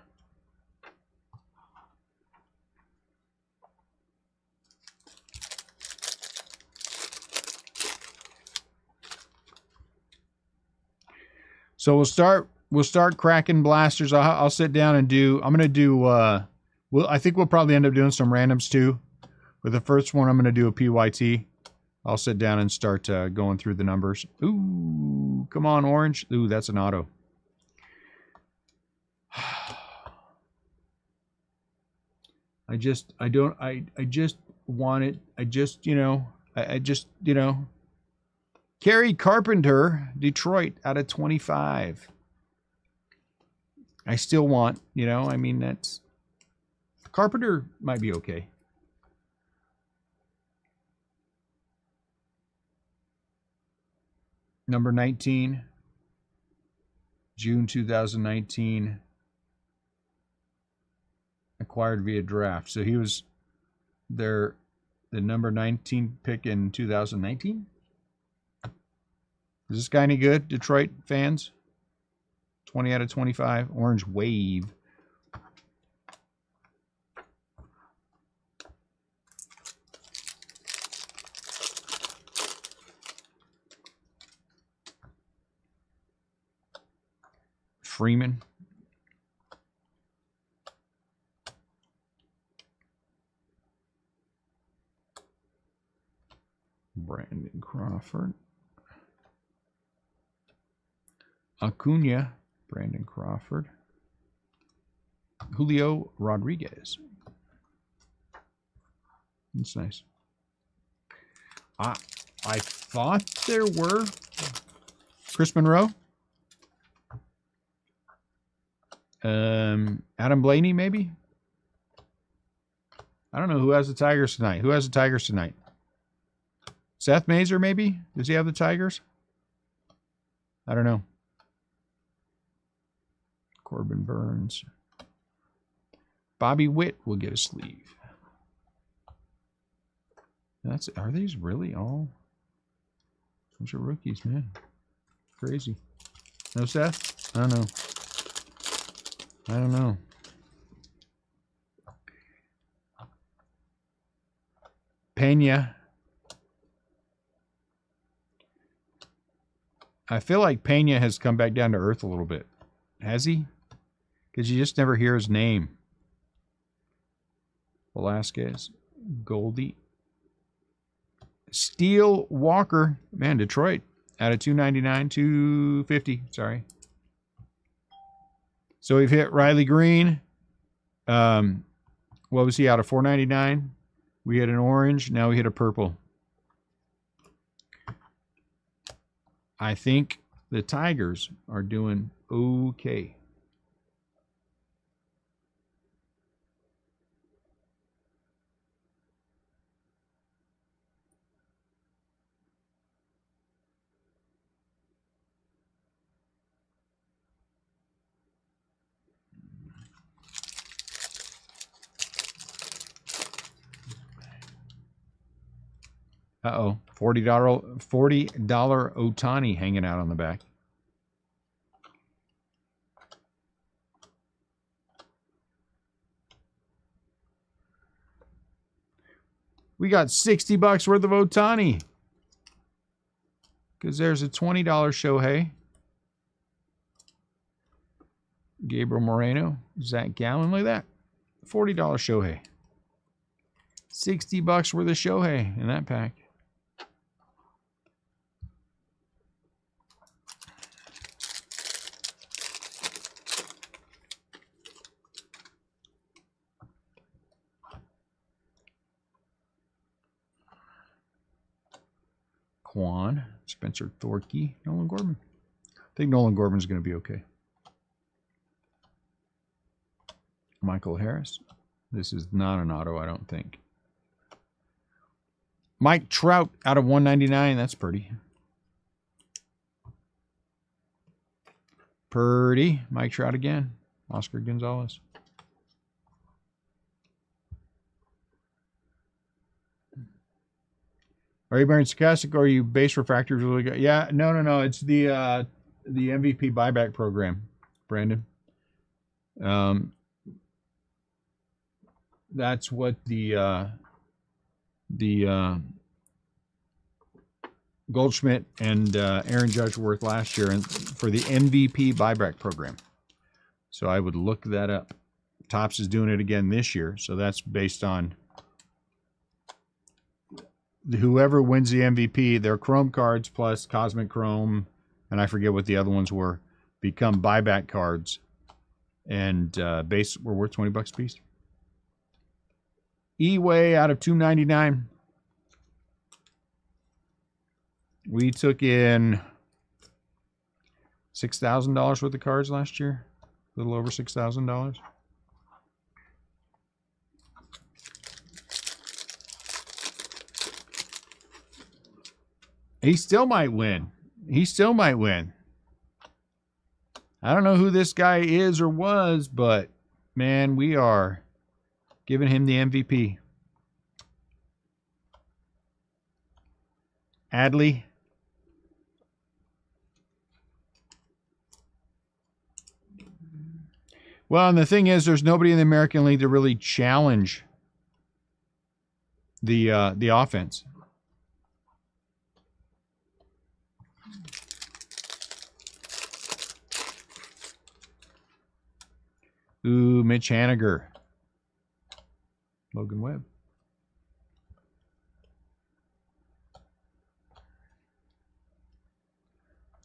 So we'll start cracking blasters. I'll sit down and do. I'm gonna do. I think we'll probably end up doing some randoms too. But the first one, I'm gonna do a PYT. I'll sit down and start going through the numbers. Ooh, come on, orange. Ooh, that's an auto. I just want it. I just, Kerry Carpenter, Detroit, out of 25. I still want, I mean, that's... Carpenter might be okay. Number 19, June 2019. Acquired via draft. So he was the number 19 pick in 2019. Is this guy any good, Detroit fans? 20 out of 25. Orange Wave. Freeman. Brandon Crawford. Acuna. Brandon Crawford. Julio Rodriguez. That's nice. I thought there were Chris Monroe. Adam Blaney, maybe? I don't know who has the Tigers tonight. Who has the Tigers tonight? Seth Mazer, maybe? Does he have the Tigers? I don't know. Corbin Burns. Bobby Witt will get a sleeve. Are these really all? Those are rookies, man. Crazy. No, Seth? I don't know. I don't know. Pena. I feel like Pena has come back down to earth a little bit. Has he? Because you just never hear his name. Velasquez. Goldie. Steele Walker. Man, Detroit. Out of 299. 250. Sorry. So we've hit Riley Green. What was he out of 499? We hit an orange. Now we hit a purple. I think the Tigers are doing okay. Uh-oh. $40 Ohtani hanging out on the back. We got $60 worth of Ohtani. Because there's a $20 Shohei. Gabriel Moreno. Zach Gallen. Look at that. $40 Shohei. $60 worth of Shohei in that pack. Quan, Spencer Thorkey, Nolan Gorman. I think Nolan Gorman's going to be okay. Michael Harris. This is not an auto, I don't think. Mike Trout out of 199. That's pretty. Purdy. Mike Trout again. Oscar Gonzalez. Are you wearing Sarcastic or are you base refractors really good? Yeah, no. It's the MVP buyback program, Brandon. That's what the Goldschmidt and Aaron Judge were worth last year, and for the MVP buyback program. So I would look that up. Topps is doing it again this year, so that's based on whoever wins the MVP, their Chrome cards plus Cosmic Chrome, and I forget what the other ones were, become buyback cards, and base were worth $20 a piece. E-Way out of $2.99. We took in $6,000 worth of cards last year, a little over $6,000. He still might win. He still might win. I don't know who this guy is or was, but man, we are giving him the MVP. Adley. Well, and the thing is, there's nobody in the American League to really challenge the offense. Ooh, Mitch Haniger. Logan Webb.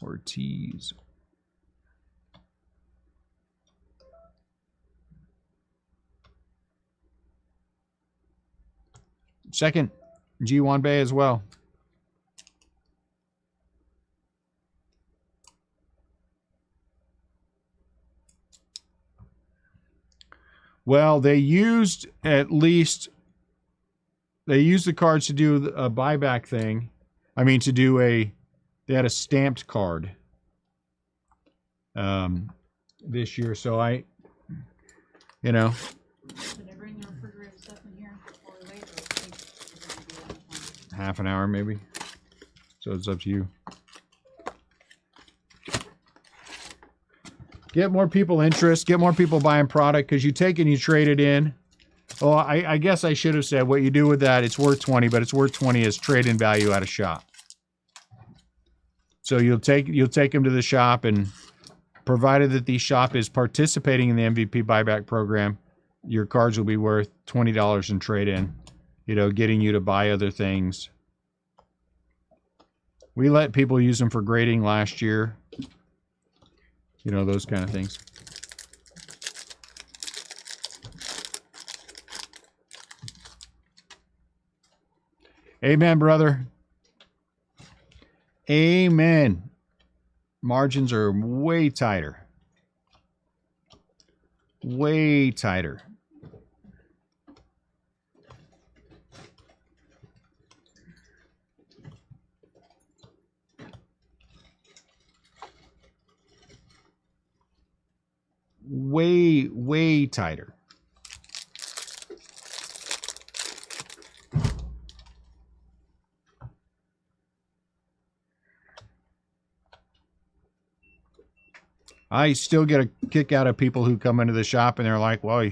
Ortiz. Second, G1 Bay as well. Well, they used the cards to do a buyback thing. I mean, they had a stamped card this year. So Did I bring your refrigerated stuff in here before we leave, or think you're gonna do that one? half an hour maybe. So it's up to you. Get more people interest. Get more people buying product, because you take and you trade it in. Oh, I guess I should have said what you do with that. It's worth 20, but it's worth 20 as trade-in value at a shop. So you'll take them to the shop, and provided that the shop is participating in the MVP buyback program, your cards will be worth $20 in trade-in. Getting you to buy other things. We let people use them for grading last year. Those kind of things. Amen, brother. Amen. Margins are way tighter. Way tighter. Way, way tighter. I still get a kick out of people who come into the shop and they're like, well,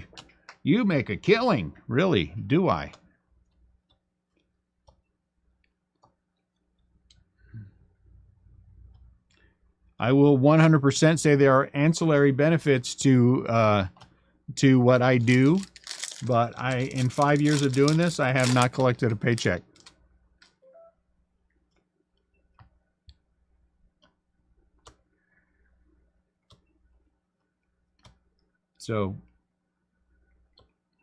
you make a killing. Really? Do I? I will 100% say there are ancillary benefits to what I do, but in 5 years of doing this, I have not collected a paycheck. So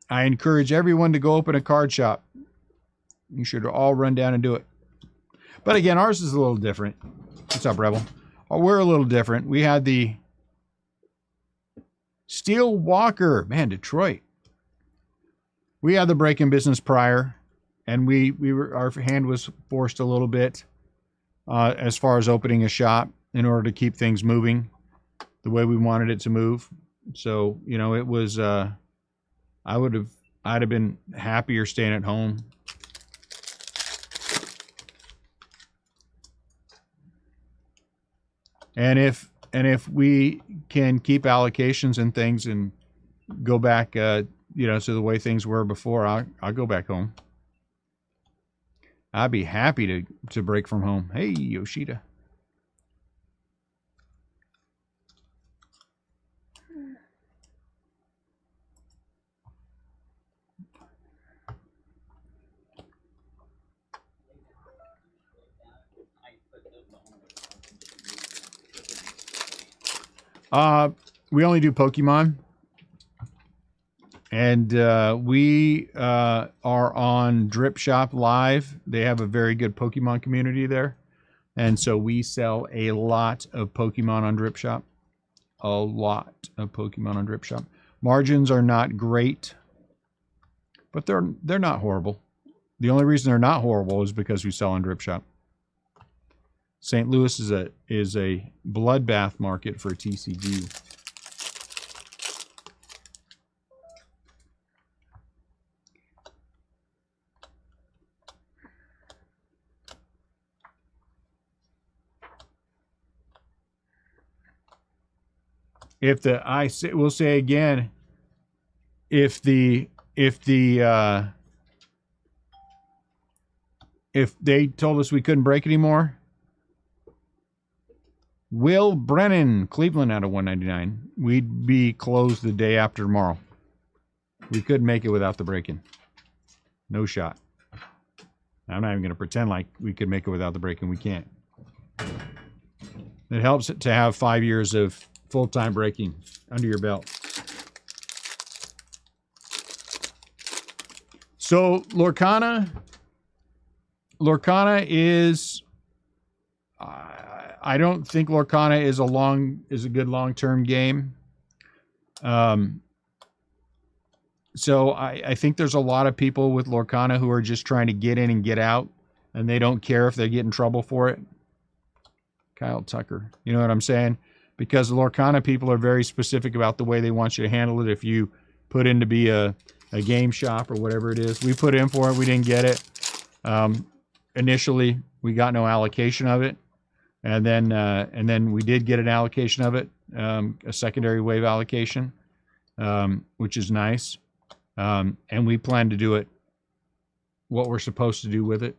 I encourage everyone to go open a card shop. You should all run down and do it. But again, ours is a little different. What's up, Rebel? We're a little different. We had the Steel Walker. Man, Detroit. We had the break-in business prior, and our hand was forced a little bit as far as opening a shop in order to keep things moving the way we wanted it to move. So, it was, I'd have been happier staying at home. And if we can keep allocations and things and go back, to the way things were before, I'll go back home. I'd be happy to break from home. Hey, Yoshida. We only do Pokemon. And we are on Drip Shop Live. They have a very good Pokemon community there. And so we sell a lot of Pokemon on Drip Shop. A lot of Pokemon on Drip Shop. Margins are not great, but they're not horrible. The only reason they're not horrible is because we sell on Drip Shop. St. Louis is a bloodbath market for TCG. If we'll say again, if they told us we couldn't break anymore, Will Brennan, Cleveland out of 199, we'd be closed the day after tomorrow. We couldn't make it without the break-in. No shot. I'm not even going to pretend like we could make it without the break-in. We can't. It helps to have 5 years of full-time breaking under your belt. So Lorcana is, I don't think Lorcana is a good long-term game. So I think there's a lot of people with Lorcana who are just trying to get in and get out, and they don't care if they get in trouble for it. Kyle Tucker, you know what I'm saying? Because the Lorcana people are very specific about the way they want you to handle it. If you put in to be a game shop or whatever it is, we put in for it, we didn't get it. Initially, we got no allocation of it, and then we did get an allocation of it, a secondary wave allocation, which is nice. And we plan to do it what we're supposed to do with it.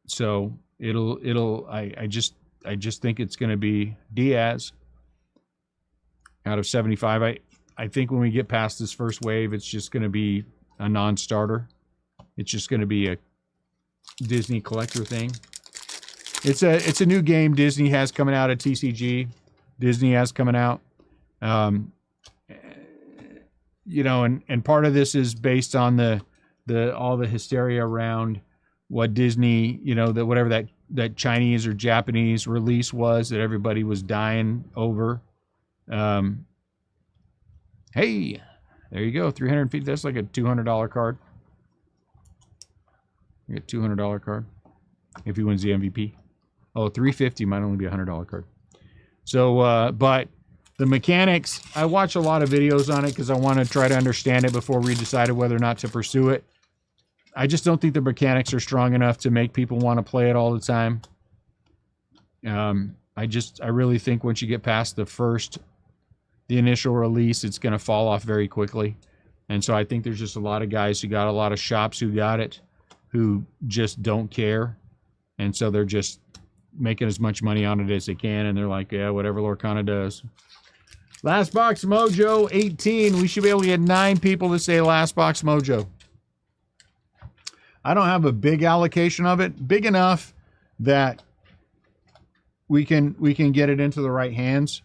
So I just think it's going to be Diaz out of 75. I think when we get past this first wave, it's just going to be a non-starter. It's just going to be a Disney collector thing. It's a new game Disney has coming out at TCG. Disney has coming out. You know, and part of this is based on all the hysteria around what Disney, you know, that whatever that Chinese or Japanese release was that everybody was dying over. Hey, there you go. 350. That's like a $200 card. You get a $200 card if he wins the MVP. Oh, 350 might only be a $100 card. So, but the mechanics, I watch a lot of videos on it because I want to try to understand it before we decided whether or not to pursue it. I just don't think the mechanics are strong enough to make people want to play it all the time. I really think once you get past the initial release, it's going to fall off very quickly. And so I think there's just a lot of guys who got a lot of shops who got it, who just don't care. And so they're just making as much money on it as they can. And they're like, yeah, whatever Lorcana does. Last Box Mojo 18. We should be able to get 9 people to say Last Box Mojo. I don't have a big allocation of it, big enough that we can get it into the right hands.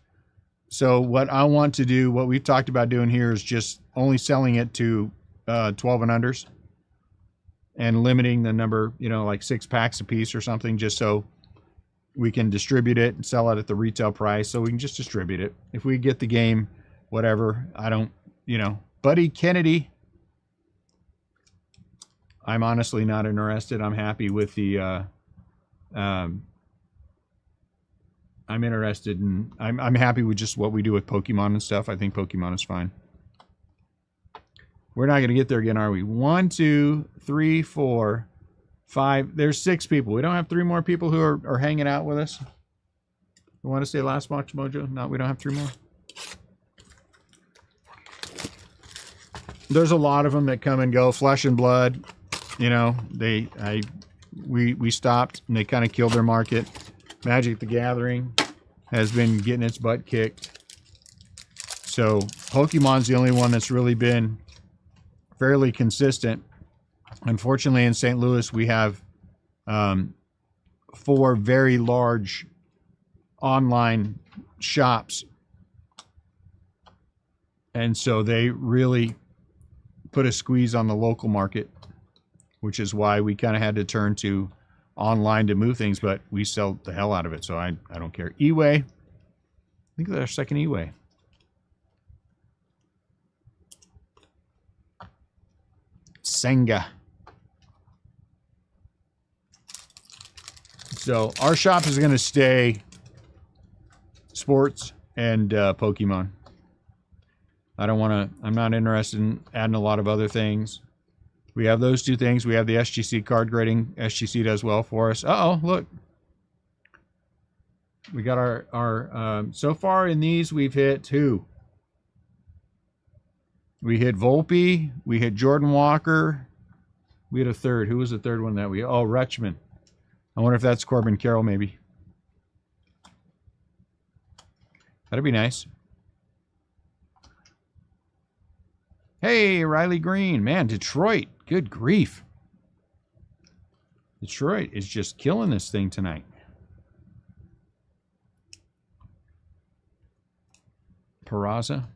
So what I want to do, what we've talked about doing here, is just only selling it to 12 and unders and limiting the number, you know, like 6 packs a piece or something, just so we can distribute it and sell it at the retail price. So we can just distribute it. If we get the game, whatever, I don't, you know, Buddy Kennedy, I'm honestly not interested. I'm happy with the, I'm interested in, I'm happy with just what we do with Pokemon and stuff. I think Pokemon is fine. We're not going to get there again, are we? 1, 2, 3, 4, 5. There's 6 people. We don't have 3 more people who are hanging out with us. You want to say Last Box Mojo? No, we don't have 3 more. There's a lot of them that come and go. Flesh and Blood. You know, we stopped and they kind of killed their market. Magic the Gathering has been getting its butt kicked. So Pokemon's the only one that's really been fairly consistent. Unfortunately, in St. Louis, we have 4 very large online shops. And so they really put a squeeze on the local market, which is why we kind of had to turn to online to move things, but we sell the hell out of it, so I don't care. E-Way. I think that's our second E-Way. Senga. So our shop is going to stay sports and Pokemon. I don't want to, I'm not interested in adding a lot of other things. We have those two things. We have the SGC card grading. SGC does well for us. Uh-oh, look. We got our so far in these, we've hit two. We hit Volpe. We hit Jordan Walker. We had a third. Who was the third one that we, oh, Retchman. I wonder if that's Corbin Carroll, maybe. That'd be nice. Hey, Riley Green. Man, Detroit. Good grief. Detroit is just killing this thing tonight. Peraza.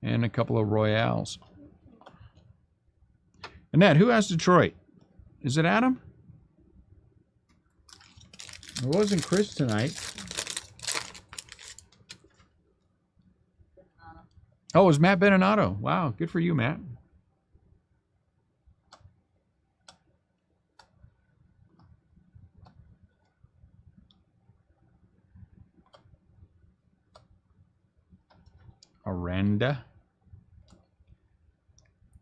And a couple of Royales. Annette, who has Detroit? Is it Adam? It wasn't Chris tonight. Oh, it was Matt Benenato. Wow, good for you, Matt. Aranda.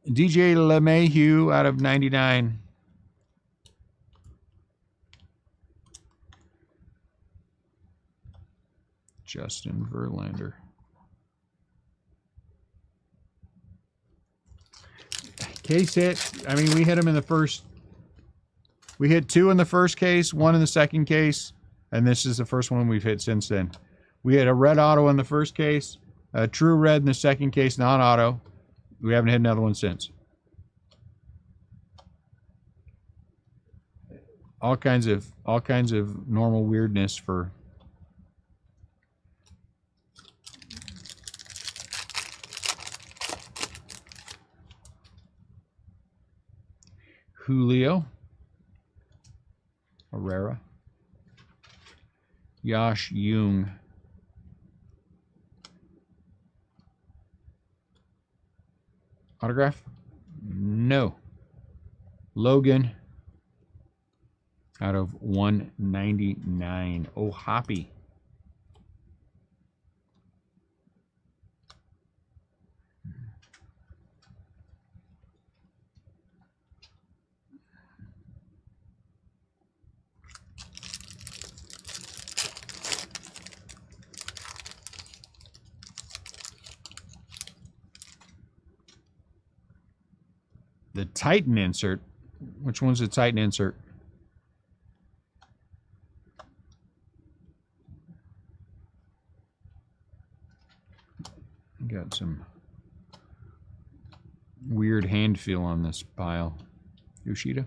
DJ LeMahieu out of 99. Justin Verlander. Case hit. I mean, we hit him in the first. We hit two in the first case, one in the second case, and this is the first one we've hit since then. We had a red auto in the first case, a true red in the second case, non-auto. We haven't hit another one since. All kinds of normal weirdness for. Julio. Herrera. Yash Jung. Autograph? No. Logan. Out of 199. Oh, Hoppy. The Titan insert. Which one's the Titan insert? Got some weird hand feel on this pile. Yoshida.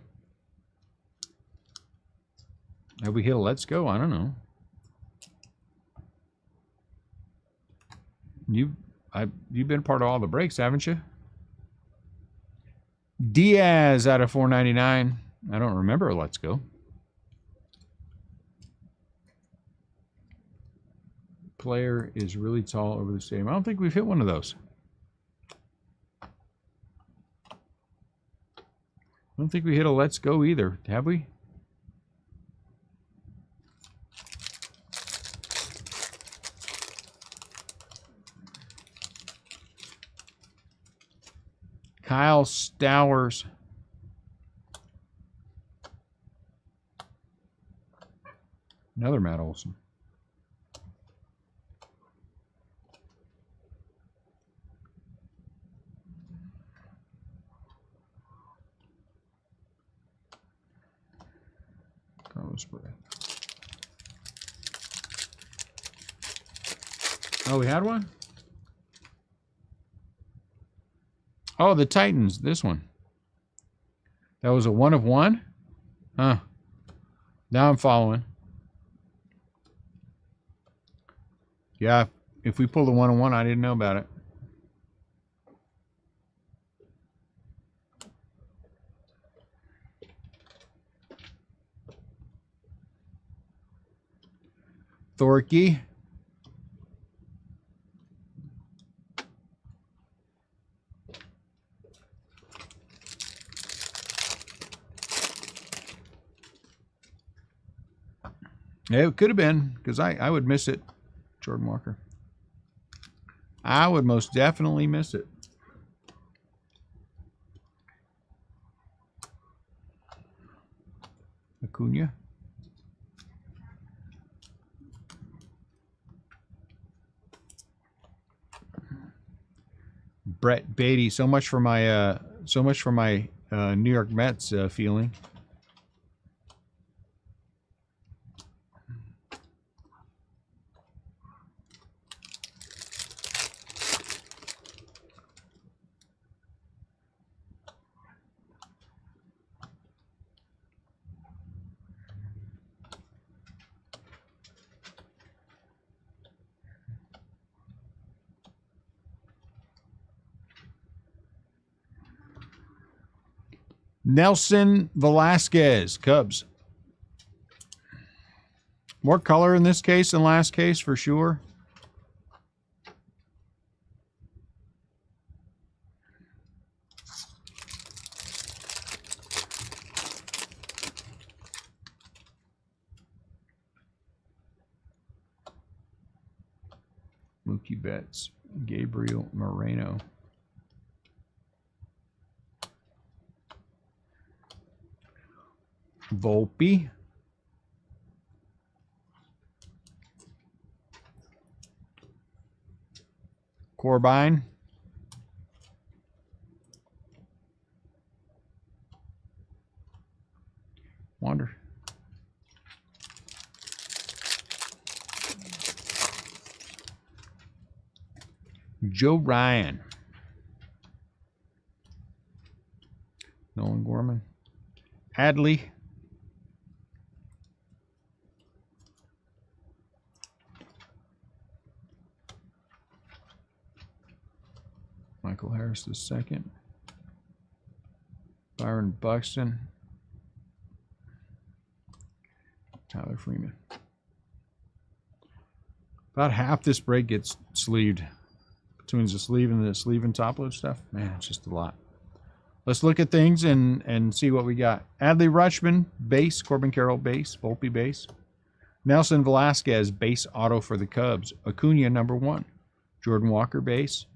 Have we hit a let's go? I don't know. You've been part of all the breaks, haven't you? Diaz out of 499. I don't remember a let's go. Player is really tall over the stadium. I don't think we've hit one of those. I don't think we hit a let's go either, have we? Kyle Stowers. Another Matt Olson. Carlos Bray. Oh, we had one? Oh, the Titans, this one. That was a 1 of 1? Huh. Now I'm following. Yeah, if we pull the 101, I didn't know about it. Thorky. It could have been, because I would miss it, Jordan Walker. I would most definitely miss it. Acuna. Brett Beatty. So much for my New York Mets feeling. Nelson Velasquez, Cubs. More color in this case than last case for sure. Mookie Betts, Gabriel Moreno. Volpe. Corbine. Wander. Joe Ryan. Nolan Gorman. Adley. Michael Harris the second. Byron Buxton. Tyler Freeman. About half this break gets sleeved. Between the sleeve and top load stuff. Man, it's just a lot. Let's look at things and see what we got. Adley Rutschman, base. Corbin Carroll, base. Volpe, base. Nelson Velasquez, base auto for the Cubs. Acuna, #1. Jordan Walker, base.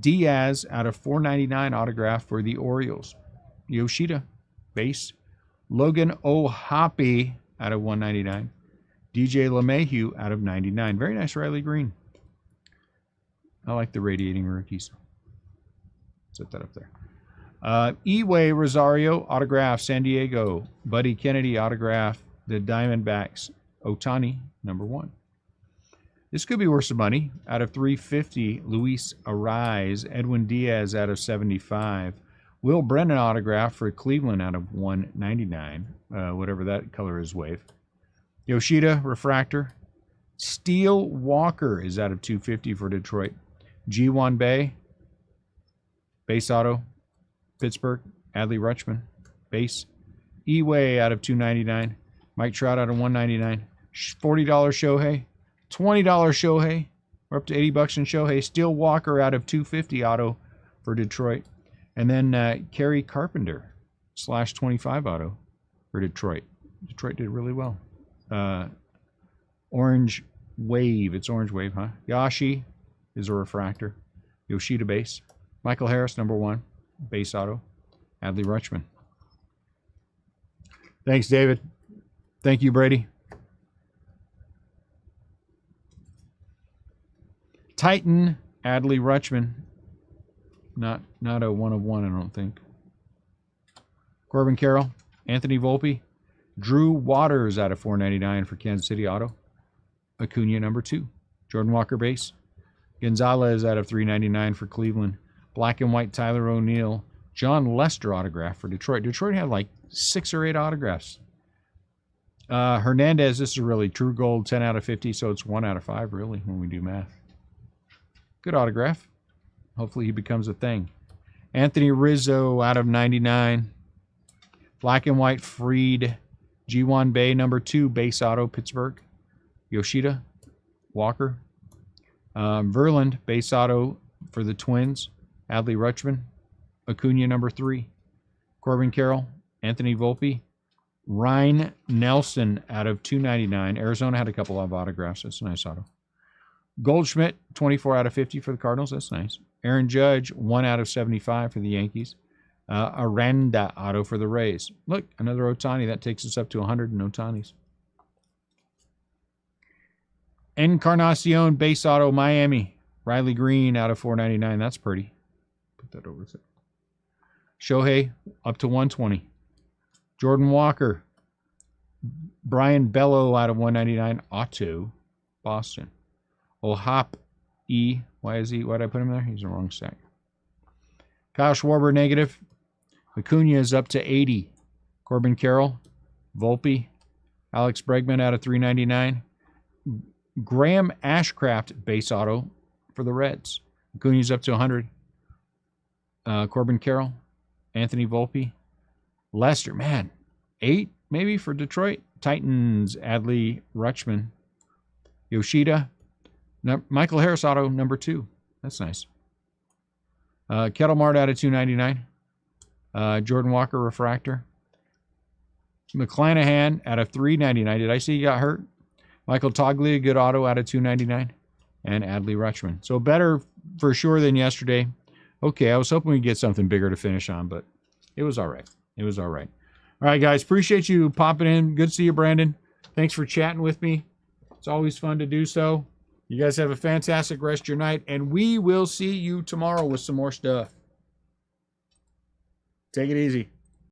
Diaz out of 499 autograph for the Orioles. Yoshida, base. Logan O'Hoppe out of 199. DJ LeMahieu out of 99. Very nice Riley Green. I like the radiating rookies. Set that up there. Eway Rosario, autograph, San Diego. Buddy Kennedy, autograph, the Diamondbacks. Otani, #1. This could be worth some money. Out of 350, Luis Arise. Edwin Diaz out of 75. Will Brennan autograph for Cleveland out of 199. Whatever that color is, wave. Yoshida, refractor. Steele Walker is out of 250 for Detroit. G1 Bay, base auto. Pittsburgh, Adley Rutschman, base. Eway out of 299. Mike Trout out of 199. $40 Shohei. $20 Shohei. We're up to $80 in Shohei. Steele Walker out of 250 auto for Detroit. And then Kerry Carpenter /25 auto for Detroit. Detroit did really well. Orange Wave. It's Orange Wave, huh? Yashi is a refractor. Yoshida base. Michael Harris, #1. Base auto. Adley Rutschman. Thanks, David. Thank you, Brady. Titan, Adley Rutschman. Not a 1 of 1, I don't think. Corbin Carroll, Anthony Volpe. Drew Waters out of 499 for Kansas City auto. Acuna, #2. Jordan Walker base. Gonzalez out of 399 for Cleveland. Black and white Tyler O'Neill. John Lester autograph for Detroit. Detroit had like 6 or 8 autographs. Hernandez, this is really true gold, 10 out of 50, so it's 1 out of 5, really, when we do math. Good autograph. Hopefully he becomes a thing. Anthony Rizzo out of 99. Black and white Freed. G1 Bay, number 2, base auto, Pittsburgh. Yoshida. Walker. Verland, base auto for the Twins. Adley Rutschman. Acuna, number 3. Corbin Carroll. Anthony Volpe. Ryan Nelson out of 299. Arizona had a couple of autographs. That's a nice auto. Goldschmidt, 24 out of 50 for the Cardinals. That's nice. Aaron Judge, 1 out of 75 for the Yankees. Aranda auto for the Rays. Look, another Ohtani. That takes us up to 100 in Ohtanis. Encarnacion, base auto, Miami. Riley Green out of 499. That's pretty. Put that over there. Shohei, up to 120. Jordan Walker. Brian Bello out of 199. Otto. Boston. Ohop E. Why did I put him there? He's in the wrong stack. Kyle Schwarber, negative. Acuna is up to 80. Corbin Carroll. Volpe. Alex Bregman out of 399. Graham Ashcraft, base auto for the Reds. Acuna's up to 100. Corbin Carroll. Anthony Volpe. Lester, man, 8 maybe for Detroit. Titans, Adley Rutschman. Yoshida. Michael Harris auto, number 2. That's nice. Kettle Mart out of 299. Jordan Walker refractor. McClanahan out of 399. Did I see he got hurt? Michael Toglia, good auto out of 299. And Adley Rutschman. So better for sure than yesterday. Okay, I was hoping we'd get something bigger to finish on, but it was all right. It was all right. All right, guys. Appreciate you popping in. Good to see you, Brandon. Thanks for chatting with me. It's always fun to do so. You guys have a fantastic rest of your night, and we will see you tomorrow with some more stuff. Take it easy.